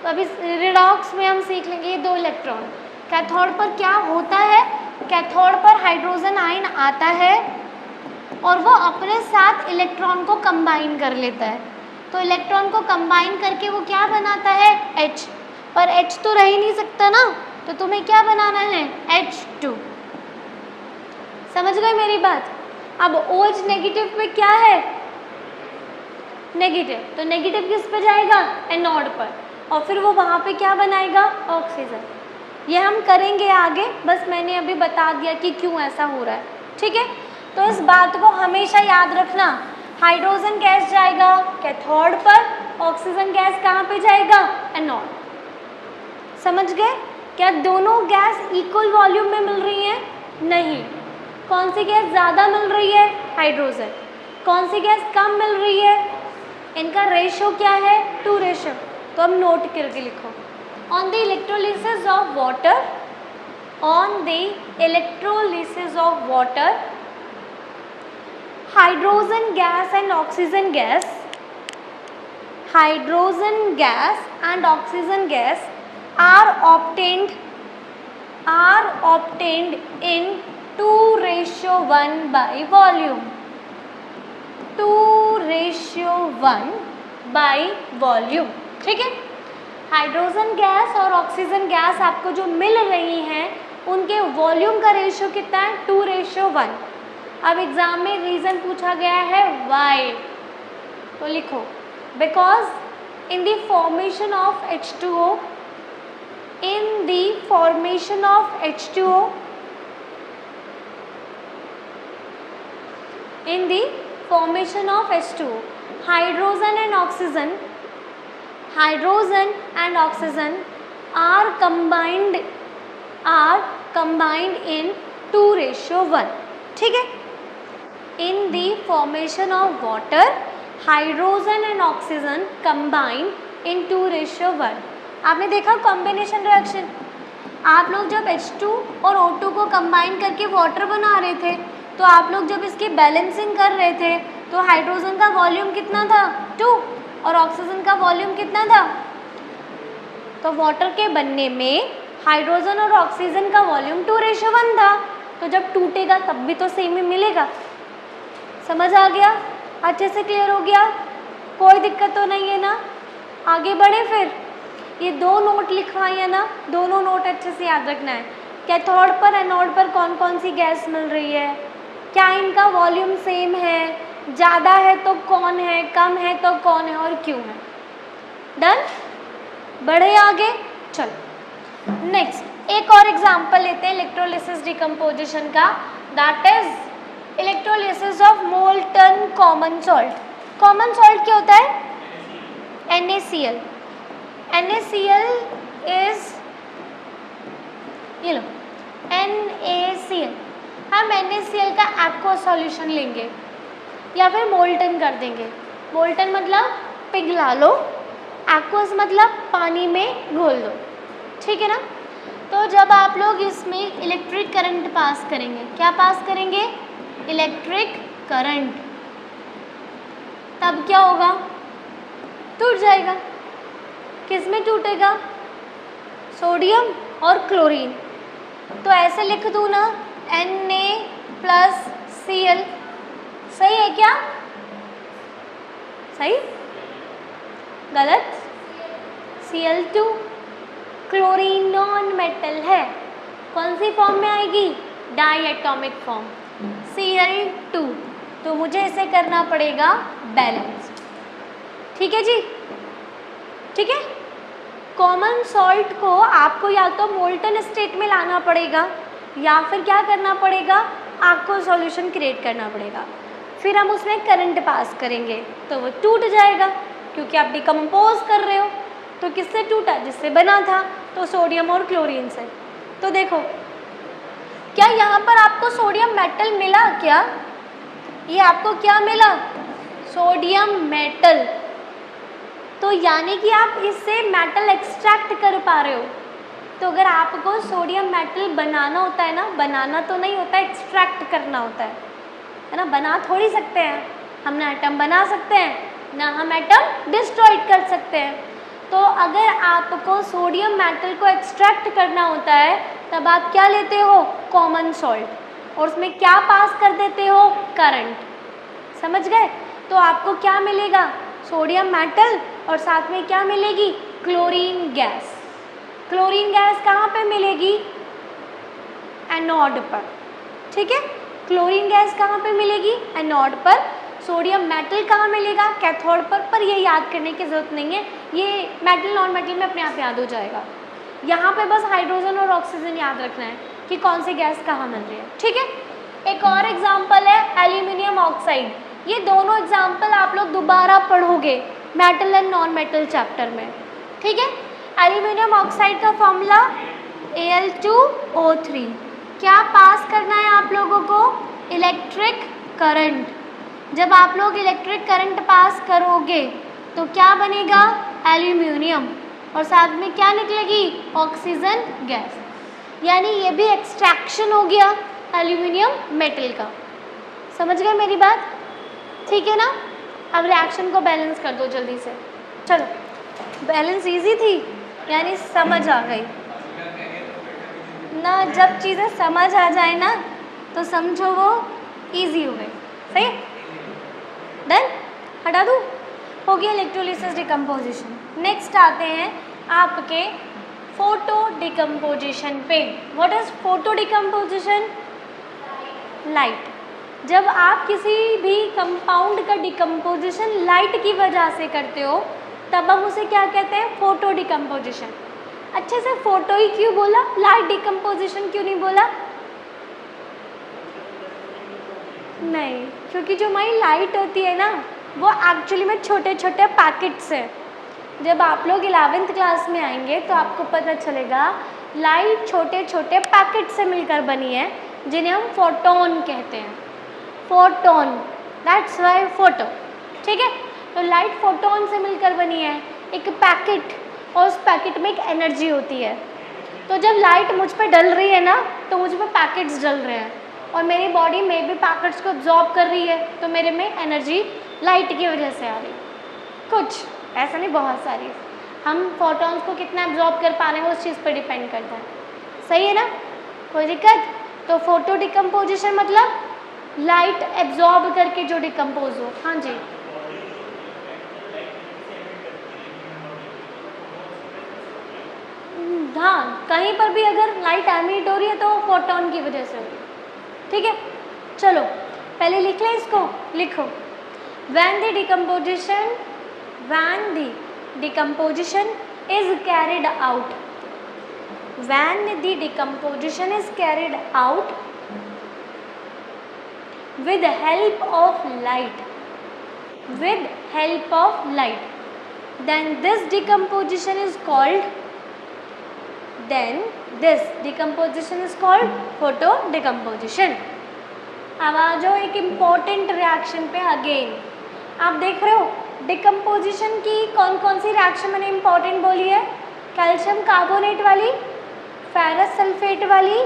तो अभी रिडॉक्स में हम सीख लेंगे ये 2 इलेक्ट्रॉन। कैथोड पर क्या होता है? कैथोड पर हाइड्रोजन आयन आता है और वो अपने साथ इलेक्ट्रॉन को कंबाइन कर लेता है, तो इलेक्ट्रॉन को कंबाइन करके वो क्या बनाता है? H, पर H तो रह ही नहीं सकता ना, तो तुम्हें क्या बनाना है? H2। समझ गए मेरी बात? अब OH नेगेटिव पे क्या है? नेगेटिव, तो नेगेटिव किस पे जाएगा? एनोड पर, और फिर वो वहाँ पे क्या बनाएगा? ऑक्सीजन। ये हम करेंगे आगे, बस मैंने अभी बता दिया कि क्यों ऐसा हो रहा है, ठीक है? तो इस बात को हमेशा याद रखना, हाइड्रोजन गैस जाएगा कैथोड पर, ऑक्सीजन गैस कहाँ पे जाएगा? एनोड। समझ गए? क्या दोनों गैस इक्वल वॉल्यूम में मिल रही हैं? नहीं। कौन सी गैस ज़्यादा मिल रही है? हाइड्रोजन। कौन सी गैस कम मिल रही है? इनका रेशो क्या है? 2 रेशो। तो हम नोट करके लिखो, on the electrolysis of water, on the electrolysis of water, hydrogen gas and oxygen gas, hydrogen gas and oxygen gas are obtained in 2:1 by volume, 2:1 by volume, ठीक है? हाइड्रोजन गैस और ऑक्सीजन गैस आपको जो मिल रही हैं उनके वॉल्यूम का रेशियो कितना है? 2:1। अब एग्जाम में रीज़न पूछा गया है वाई, तो लिखो because in the formation of H2O, in the formation of H2O, in the formation of H2O, hydrogen and oxygen are combined in 2:1, ठीक है? In the formation of water, hydrogen and oxygen combined in 2:1। आपने देखा कॉम्बिनेशन रिएक्शन, आप लोग जब H2 और O2 को कंबाइन करके वाटर बना रहे थे, तो आप लोग जब इसकी बैलेंसिंग कर रहे थे तो हाइड्रोजन का वॉल्यूम कितना था? 2, और ऑक्सीजन का वॉल्यूम कितना था? तो वाटर के बनने में हाइड्रोजन और ऑक्सीजन का वॉल्यूम 2:1 था, तो जब टूटेगा तब भी तो सेम ही मिलेगा। समझ आ गया? अच्छे से क्लियर हो गया? कोई दिक्कत तो नहीं है ना? आगे बढ़े फिर। ये 2 नोट लिखवाई है ना, दोनों नोट अच्छे से याद रखना है। कैथोड पर एनोड पर कौन कौन सी गैस मिल रही है, क्या इनका वॉल्यूम सेम है, ज़्यादा है तो कौन है, कम है तो कौन है, और क्यों है। डन? बढ़े आगे? चलो नेक्स्ट एक और एग्जांपल लेते हैं इलेक्ट्रोलिसिस डिकम्पोजिशन का, that is electrolysis of molten common salt. Common salt क्या होता है? NaCl। NaCl इज, ये लो NaCl। हम NaCl का एक्वा सॉल्यूशन लेंगे या फिर मोल्टन कर देंगे। मोल्टन मतलब पिघला लो, एक्वस मतलब पानी में घोल दो, ठीक है ना? तो जब आप लोग इसमें इलेक्ट्रिक करंट पास करेंगे, क्या पास करेंगे? इलेक्ट्रिक करंट, तब क्या होगा? टूट जाएगा। किस में टूटेगा? सोडियम और क्लोरीन। तो ऐसे लिख दूँ ना, Na+Cl। सही है क्या? सही? गलत? Cl2 क्लोरीन नॉन मेटल है, कौन सी फॉर्म में आएगी? Diatomic form Cl2। तो मुझे इसे करना पड़ेगा बैलेंस्ड, ठीक है जी? ठीक है? कॉमन सॉल्ट को आपको या तो मोल्टन स्टेट में लाना पड़ेगा या फिर क्या करना पड़ेगा? आपको सॉल्यूशन क्रिएट करना पड़ेगा, फिर हम उसमें करंट पास करेंगे तो वो टूट जाएगा, क्योंकि आप डिकम्पोज कर रहे हो। तो किससे टूटा? जिससे बना था, तो सोडियम और क्लोरीन से। तो देखो, क्या यहाँ पर आपको सोडियम मेटल मिला क्या? ये आपको क्या मिला? Sodium metal. तो यानी कि आप इससे मेटल एक्सट्रैक्ट कर पा रहे हो। तो अगर आपको सोडियम मेटल बनाना होता है ना, बनाना तो नहीं होता, एक्सट्रैक्ट करना होता है ना। बना थोड़ी सकते हैं हम, ना एटम बना सकते हैं ना हम एटम डिस्ट्रॉय कर सकते हैं। तो अगर आपको सोडियम मेटल को एक्सट्रैक्ट करना होता है तब आप क्या लेते हो? कॉमन सॉल्ट, और उसमें क्या पास कर देते हो? करंट। समझ गए? तो आपको क्या मिलेगा? सोडियम मेटल, और साथ में क्या मिलेगी? Chlorine gas. क्लोरीन गैस कहाँ पे मिलेगी? एनोड पर। ठीक है, क्लोरीन गैस कहाँ पे मिलेगी? एनोड पर। सोडियम मेटल कहाँ मिलेगा? कैथोड पर ये याद करने की ज़रूरत नहीं है, ये मेटल नॉन मेटल में अपने आप याद हो जाएगा। यहाँ पे बस हाइड्रोजन और ऑक्सीजन याद रखना है कि कौन सी गैस कहाँ मिल रही है। ठीक है, एक और एग्जाम्पल है एल्यूमिनियम ऑक्साइड। ये दोनों एग्जाम्पल आप लोग दोबारा पढ़ोगे metal and non metal chapter में। ठीक है, एल्यूमिनियम ऑक्साइड का फॉर्मूला Al2O3। क्या पास करना है आप लोगों को? Electric current. जब आप लोग इलेक्ट्रिक करंट पास करोगे तो क्या बनेगा? एल्यूमिनियम, और साथ में क्या निकलेगी? Oxygen gas. यानी ये भी एक्सट्रैक्शन हो गया एल्यूमिनियम मेटल का। समझ गए मेरी बात? ठीक है ना। अब रिएक्शन को बैलेंस कर दो जल्दी से। चलो, बैलेंस इजी थी, यानी समझ आ गई ना। जब चीज़ें समझ आ जाए ना तो समझो वो इजी हो गई। सही है, डन। हटा दूँ? हो गया इलेक्ट्रोलिसिस डिकम्पोजिशन। नेक्स्ट आते हैं आपके फोटो डिकम्पोजिशन पे। What is photo decomposition? Light. जब आप किसी भी कंपाउंड का डिकम्पोजिशन लाइट की वजह से करते हो तब हम उसे क्या कहते हैं? Photo decomposition. अच्छे से फोटो ही क्यों बोला, लाइट डिकम्पोजिशन क्यों नहीं बोला? नहीं, क्योंकि जो हमारी लाइट होती है ना वो एक्चुअली में छोटे छोटे पैकेट्स हैं। जब आप लोग 11th क्लास में आएंगे तो आपको पता चलेगा लाइट छोटे छोटे पैकेट से मिलकर बनी है जिन्हें हम फोटोन कहते हैं। Photon, that's why photo. ठीक है, तो लाइट फोटोन से मिलकर बनी है, एक पैकेट, और उस पैकेट में एक एनर्जी होती है। तो जब लाइट मुझ पे डल रही है ना तो मुझ पे पैकेट्स डल रहे हैं और मेरी बॉडी में भी पैकेट्स को एब्जॉर्ब कर रही है, तो मेरे में एनर्जी लाइट की वजह से आ रही। कुछ ऐसा नहीं, बहुत सारी। हम फोटॉन्स को कितना एब्जॉर्ब कर पा रहे हैं वो उस चीज़ पर डिपेंड करता है। सही है ना, कोई दिक्कत? तो फोटो डिकम्पोजिशन मतलब लाइट एब्जॉर्ब करके जो डिकम्पोज हो। हाँ जी, हाँ, कहीं पर भी अगर लाइट एमिट हो रही है तो फोटोन की वजह से हो रही है। ठीक है, चलो पहले लिख लें इसको। लिखो, when the decomposition is carried out, when the decomposition is carried out with help of light, then this decomposition is called photo decomposition। अब आ जाओ एक इम्पॉर्टेंट रिएक्शन पे अगेन। आप देख रहे हो डिकम्पोजिशन की कौन कौन सी रिएक्शन मैंने इम्पॉर्टेंट बोली है? कैल्शियम कार्बोनेट वाली, फेरस सल्फेट वाली,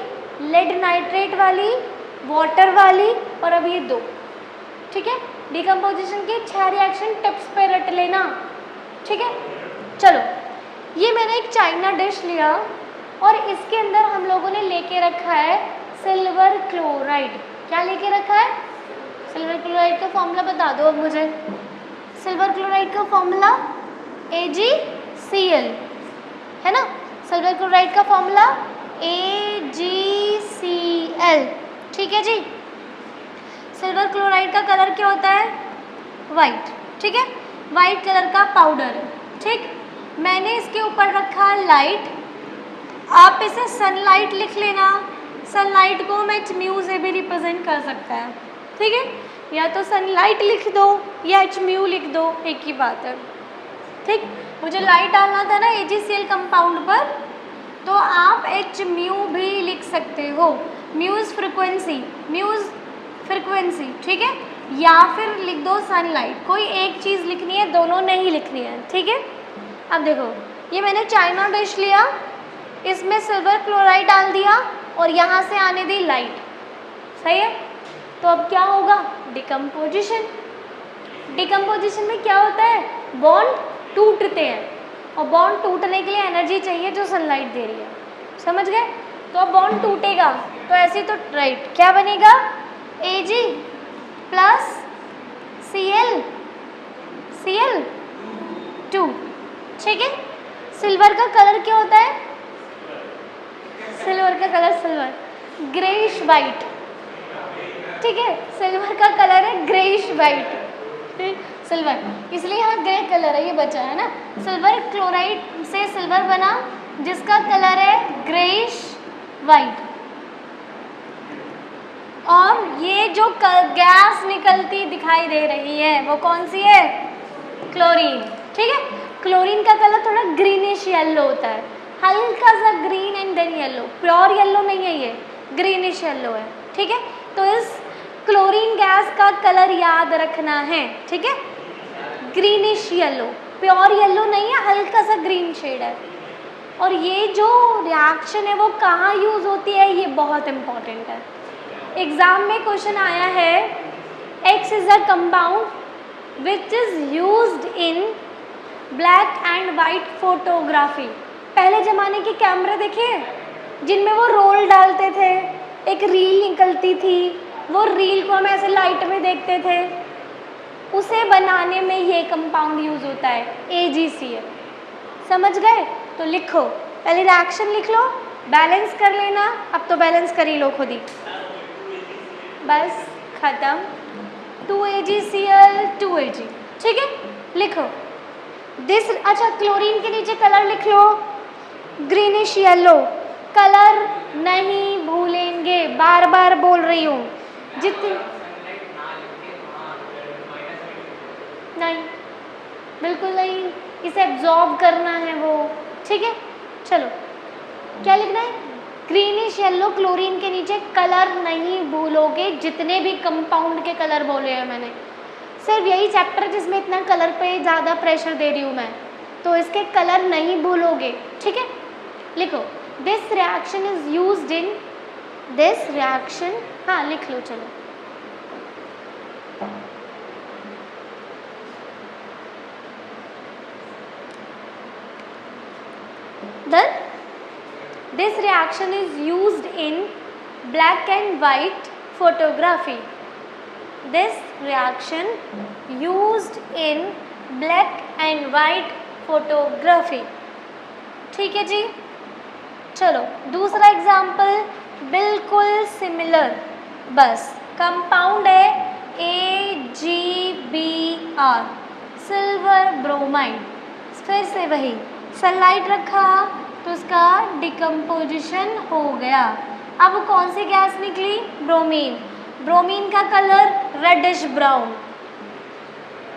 लेड नाइट्रेट वाली, वाटर वाली, और अब ये 2। ठीक है, डिकम्पोजिशन की 6 रिएक्शन टिप्स पे रट लेना। ठीक है, चलो ये मैंने एक चाइना डिश लिया और इसके अंदर हम लोगों ने लेके रखा है सिल्वर क्लोराइड। क्या लेके रखा है? सिल्वर क्लोराइड का फॉर्मूला बता दो अब मुझे। सिल्वर क्लोराइड का फॉर्मूला AgCl है ना। सिल्वर क्लोराइड का फॉर्मूला AgCl। ठीक है जी। सिल्वर क्लोराइड का कलर क्या होता है? वाइट। ठीक है, वाइट कलर का पाउडर। ठीक, मैंने इसके ऊपर रखा लाइट। आप इसे सनलाइट लिख लेना। सनलाइट को मैं Hμ से भी रिप्रेजेंट कर सकता है। ठीक है, या तो सनलाइट लिख दो या Hμ लिख दो, एक ही बात है। ठीक, मुझे लाइट डालना था ना AgCl कंपाउंड पर, तो आप एच म्यू भी लिख सकते हो। म्यूज फ्रिक्वेंसी, ठीक है, या फिर लिख दो सनलाइट। कोई एक चीज़ लिखनी है, दोनों नहीं लिखनी है, ठीक है। अब देखो, ये मैंने चाइना डिश लिया, इसमें सिल्वर क्लोराइड डाल दिया और यहाँ से आने दी लाइट, सही है। तो अब क्या होगा, डिकम्पोजिशन। डिकम्पोजिशन में क्या होता है, बॉन्ड टूटते हैं, और बॉन्ड टूटने के लिए एनर्जी चाहिए जो सनलाइट दे रही है, समझ गए। तो अब बॉन्ड टूटेगा तो ऐसे तो राइट क्या बनेगा, Ag प्लस Cl2, ठीक है। सिल्वर का कलर क्या होता है, सिल्वर का कलर सिल्वर ग्रेइश वाइट, ठीक है। सिल्वर का कलर है ग्रेइश वाइट, सिल्वर, इसलिए यहाँ ग्रे कलर है, ये बचा है ना। सिल्वर क्लोराइड से सिल्वर बना जिसका कलर है ग्रेइश वाइट, और ये जो गैस निकलती दिखाई दे रही है वो कौन सी है, क्लोरीन, ठीक है। क्लोरीन का कलर थोड़ा ग्रीनिश येलो होता है, हल्का सा green and then yellow, pure yellow नहीं है ये, ग्रीनिश येलो है, ठीक है। तो इस क्लोरीन गैस का कलर याद रखना है, ठीक है, ग्रीनिश येलो, प्योर येलो नहीं है, हल्का सा ग्रीन शेड है। और ये जो रिएक्शन है वो कहाँ यूज़ होती है, ये बहुत इंपॉर्टेंट है। एग्ज़ाम में क्वेश्चन आया है, X is a compound which is used in black and white photography. पहले ज़माने के कैमरे देखे जिनमें वो रोल डालते थे, एक रील निकलती थी, वो रील को हम ऐसे लाइट में देखते थे, उसे बनाने में ये कंपाउंड यूज़ होता है, AgCl, समझ गए। तो लिखो, पहले रिएक्शन लिख लो, बैलेंस कर लेना, अब तो बैलेंस कर ही लो खुद ही, बस ख़त्म। 2AgCl 2Ag, ठीक है, लिखो दिस। अच्छा, क्लोरीन के नीचे कलर लिख लो, ग्रीनिश येलो, कलर नहीं भूलेंगे, बार बार बोल रही हूँ, नहीं, बिल्कुल नहीं, इसे एब्जॉर्ब करना है वो, ठीक है। चलो, क्या लिखना है, ग्रीनिश येलो, क्लोरीन के नीचे कलर नहीं भूलोगे, जितने भी कंपाउंड के कलर बोले हैं मैंने, सिर्फ यही चैप्टर जिसमें इतना कलर पे ज़्यादा प्रेशर दे रही हूँ मैं, तो इसके कलर नहीं भूलोगे, ठीक है। लिखो, this reaction is used in, this reaction, हाँ लिख लो, चलो then this reaction is used in black and white photography. This reaction used in black and white photography, ठीक है जी। चलो दूसरा एग्जाम्पल बिल्कुल सिमिलर, बस कंपाउंड है AgBr, सिल्वर ब्रोमाइड, फिर से वही सनलाइट रखा तो उसका डिकम्पोजिशन हो गया। अब कौन सी गैस निकली, ब्रोमीन, ब्रोमीन का कलर रेडिश ब्राउन,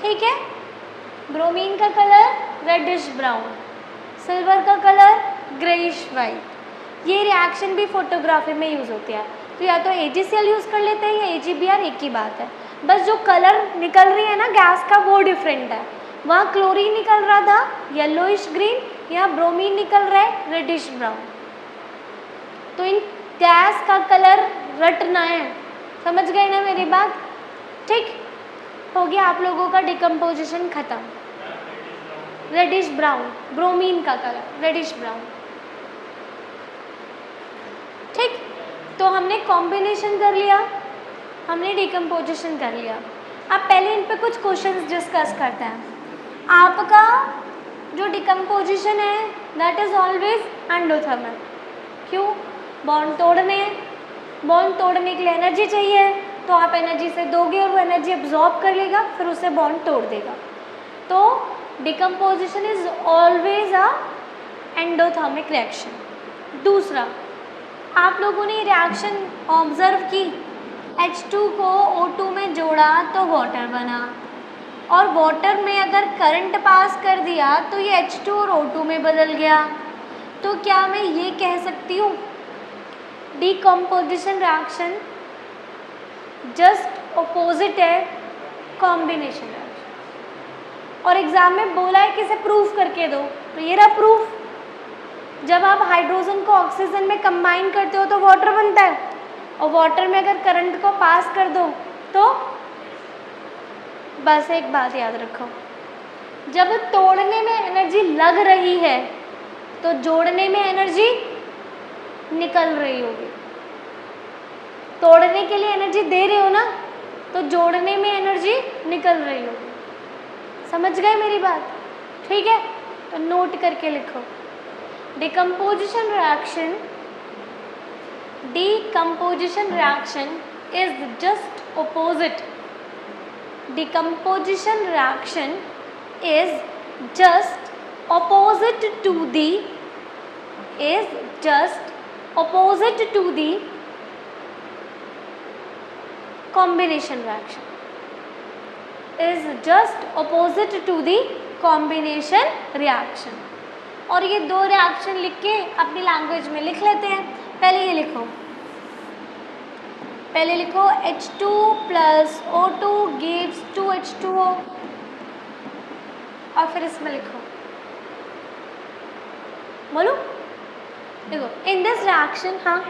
ठीक है, ब्रोमीन का कलर रेडिश ब्राउन, सिल्वर का कलर ग्रेइश वाइट। ये रिएक्शन भी फोटोग्राफी में यूज़ होती है, तो या तो AgCl यूज़ कर लेते हैं या AgBr, एक ही बात है, बस जो कलर निकल रही है ना गैस का वो डिफरेंट है। वहाँ क्लोरीन निकल रहा था येलोइश ग्रीन, यहाँ ब्रोमीन निकल रहा है रेडिश ब्राउन। तो इन गैस का कलर रटना है, समझ गए ना मेरी बात, ठीक हो गया। आप लोगों का डिकम्पोजिशन खत्म, रेडिश ब्राउन, ब्रोमीन का कलर रेडिश ब्राउन, ठीक। तो हमने कॉम्बिनेशन कर लिया, हमने डिकम्पोजिशन कर लिया। अब पहले इन पे कुछ क्वेश्चंस डिस्कस करते हैं। आपका जो डिकम्पोजिशन है दैट इज़ ऑलवेज एंडोथर्मल, क्यों, बॉन्ड तोड़ने, बॉन्ड तोड़ने के लिए एनर्जी चाहिए, तो आप एनर्जी से दोगे और वो एनर्जी एब्जॉर्ब कर लेगा, फिर उसे बॉन्ड तोड़ देगा। तो decomposition is always a endothermic reaction. दूसरा, आप लोगों ने रिएक्शन ऑब्जर्व की, H2 को O2 में जोड़ा तो वाटर बना, और वाटर में अगर करंट पास कर दिया तो ये H2 और O2 में बदल गया। तो क्या मैं ये कह सकती हूँ डीकम्पोजिशन रिएक्शन जस्ट ऑपोजिट है कॉम्बिनेशन रिएक्शन। और एग्जाम में बोला है कि इसे प्रूफ करके दो, तो ये रहा प्रूफ। जब आप हाइड्रोजन को ऑक्सीजन में कंबाइन करते हो तो वाटर बनता है, और वाटर में अगर करंट को पास कर दो तो बस एक बात याद रखो, जब तोड़ने में एनर्जी लग रही है तो जोड़ने में एनर्जी निकल रही होगी। तोड़ने के लिए एनर्जी दे रहे हो ना, तो जोड़ने में एनर्जी निकल रही होगी। समझ गए मेरी बात? ठीक है, तो नोट करके लिखो। Decomposition reaction is just opposite. Decomposition reaction is just opposite to the combination reaction. Is just opposite to the combination reaction. और ये दो रिएक्शन लिख के अपनी लैंग्वेज में लिख लेते हैं। पहले ये लिखो, H2 plus O2 gives 2H2O, और फिर इसमें लिखो, बोलो, देखो इन दिस रिएक्शन, हाँ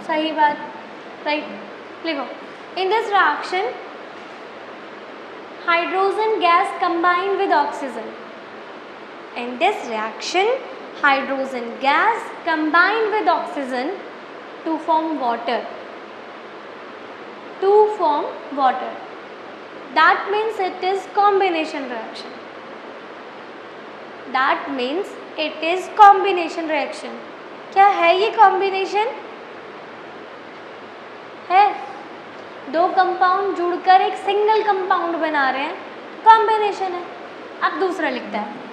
सही बात, राइट, लिखो in this reaction hydrogen gas combine with oxygen. In this reaction, hydrogen gas combine with oxygen to form water. That means it is combination reaction. क्या है ये combination? है, दो कंपाउंड जुड़कर एक सिंगल कंपाउंड बना रहे हैं, कॉम्बिनेशन है। अब दूसरा लिखता है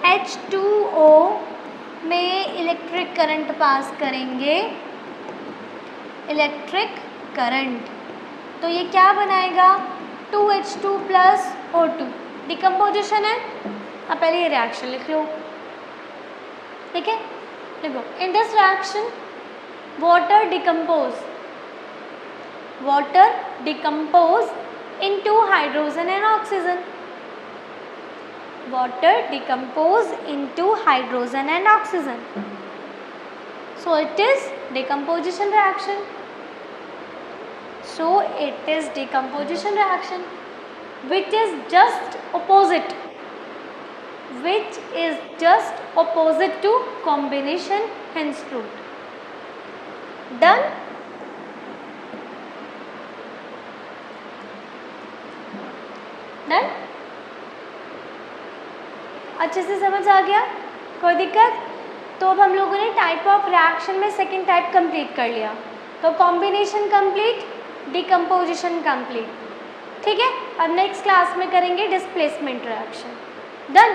H2O में इलेक्ट्रिक करंट पास करेंगे, इलेक्ट्रिक करंट, तो ये क्या बनाएगा 2H2 प्लस O2, डिकम्पोजिशन है। अब पहले ये रिएक्शन लिख लो, ठीक है, लिखो in this reaction water decompose into hydrogen and oxygen. Water decompose into hydrogen and oxygen. So it is decomposition reaction. Which is just opposite to combination, hence proved. Done? Done? अच्छे से समझ आ गया? कोई दिक्कत? तो अब हम लोगों ने टाइप ऑफ रिएक्शन में सेकंड टाइप कंप्लीट कर लिया, तो कॉम्बिनेशन कंप्लीट, डिकम्पोजिशन कंप्लीट, ठीक है। अब नेक्स्ट क्लास में करेंगे डिस्प्लेसमेंट रिएक्शन। डन।